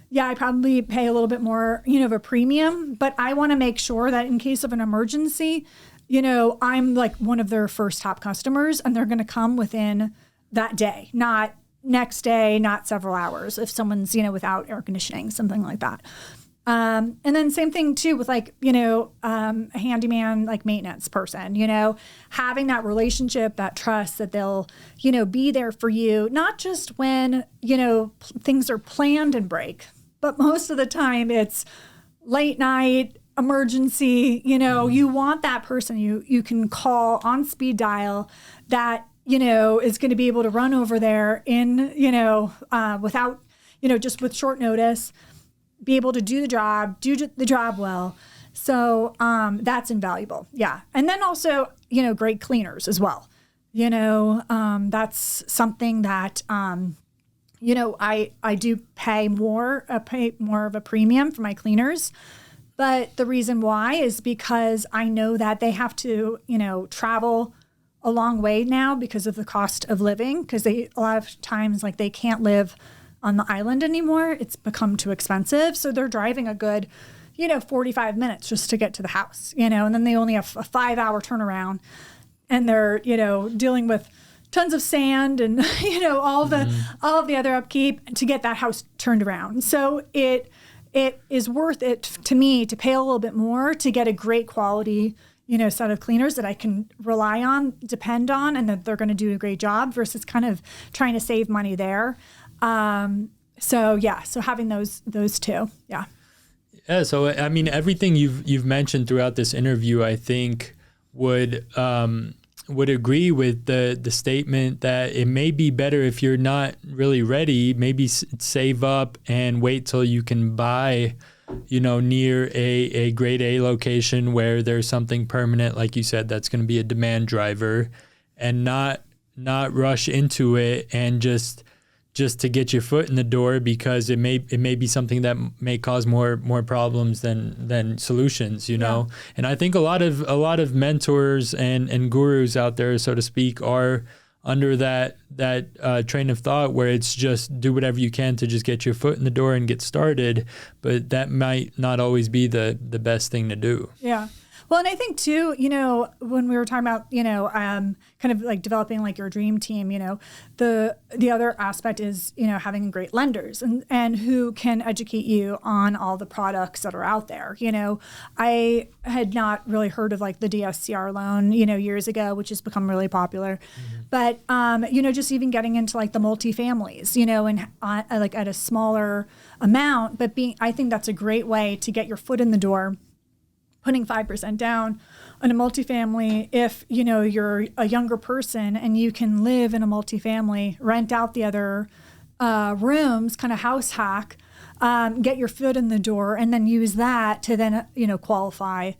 Yeah, I probably pay a little bit more, of a premium, but I want to make sure that in case of an emergency, I'm like one of their first top customers and they're going to come within that day, not next day, not several hours. If someone's, without air conditioning, something like that. And then same thing too with like, a handyman, like maintenance person, having that relationship, that trust that they'll, be there for you, not just when, things are planned and break, but most of the time it's late night, emergency, you want that person you can call on speed dial that, is going to be able to run over there in, without, just with short notice, be able to do the job well. So that's invaluable. Yeah. And then also, great cleaners as well. That's something that, I do pay more of a premium for my cleaners. But the reason why is because I know that they have to, travel a long way now because of the cost of living, because a lot of times like they can't live on the island anymore. It's become too expensive. So they're driving a good, 45 minutes just to get to the house, and then they only have a 5-hour turnaround and they're, dealing with tons of sand and, all of the other upkeep to get that house turned around. So it is worth it to me to pay a little bit more to get a great quality, set of cleaners that I can rely on, depend on, and that they're going to do a great job versus kind of trying to save money there. So having those two. Yeah. Yeah. So, I mean, everything you've mentioned throughout this interview, I think would agree with the statement that it may be better if you're not really ready, maybe save up and wait till you can buy, near a grade A location where there's something permanent, like you said, that's going to be a demand driver, and not rush into it and just just to get your foot in the door, because it may be something that may cause more problems than solutions, you know. And I think a lot of mentors and gurus out there, so to speak, are under that train of thought where it's just do whatever you can to just get your foot in the door and get started, but that might not always be the best thing to do. Yeah. Well, and I think too, you know, when we were talking about, you know, kind of like developing like your dream team, you know, the other aspect is, you know, having great lenders and who can educate you on all the products that are out there. You know, I had not really heard of like the DSCR loan, you know, years ago, which has become really popular. But, you know, just even getting into like the multifamilies, you know, and like at a smaller amount, but I think that's a great way to get your foot in the door. Putting 5% down on a multifamily, if you know you're a younger person and you can live in a multifamily, rent out the other rooms, kind of house hack, get your foot in the door, and then use that to then qualify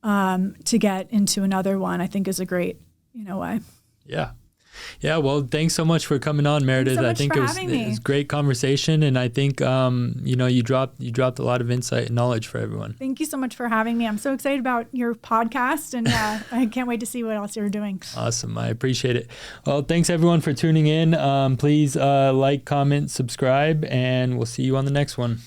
to get into another one. I think is a great way. Yeah. Well, thanks so much for coming on, Meredith. Thanks so I think it was great conversation, and I think you dropped a lot of insight and knowledge for everyone. Thank you so much for having me. I'm so excited about your podcast, and I can't wait to see what else you're doing. Awesome. I appreciate it. Well, thanks everyone for tuning in. Please like, comment, subscribe, and we'll see you on the next one.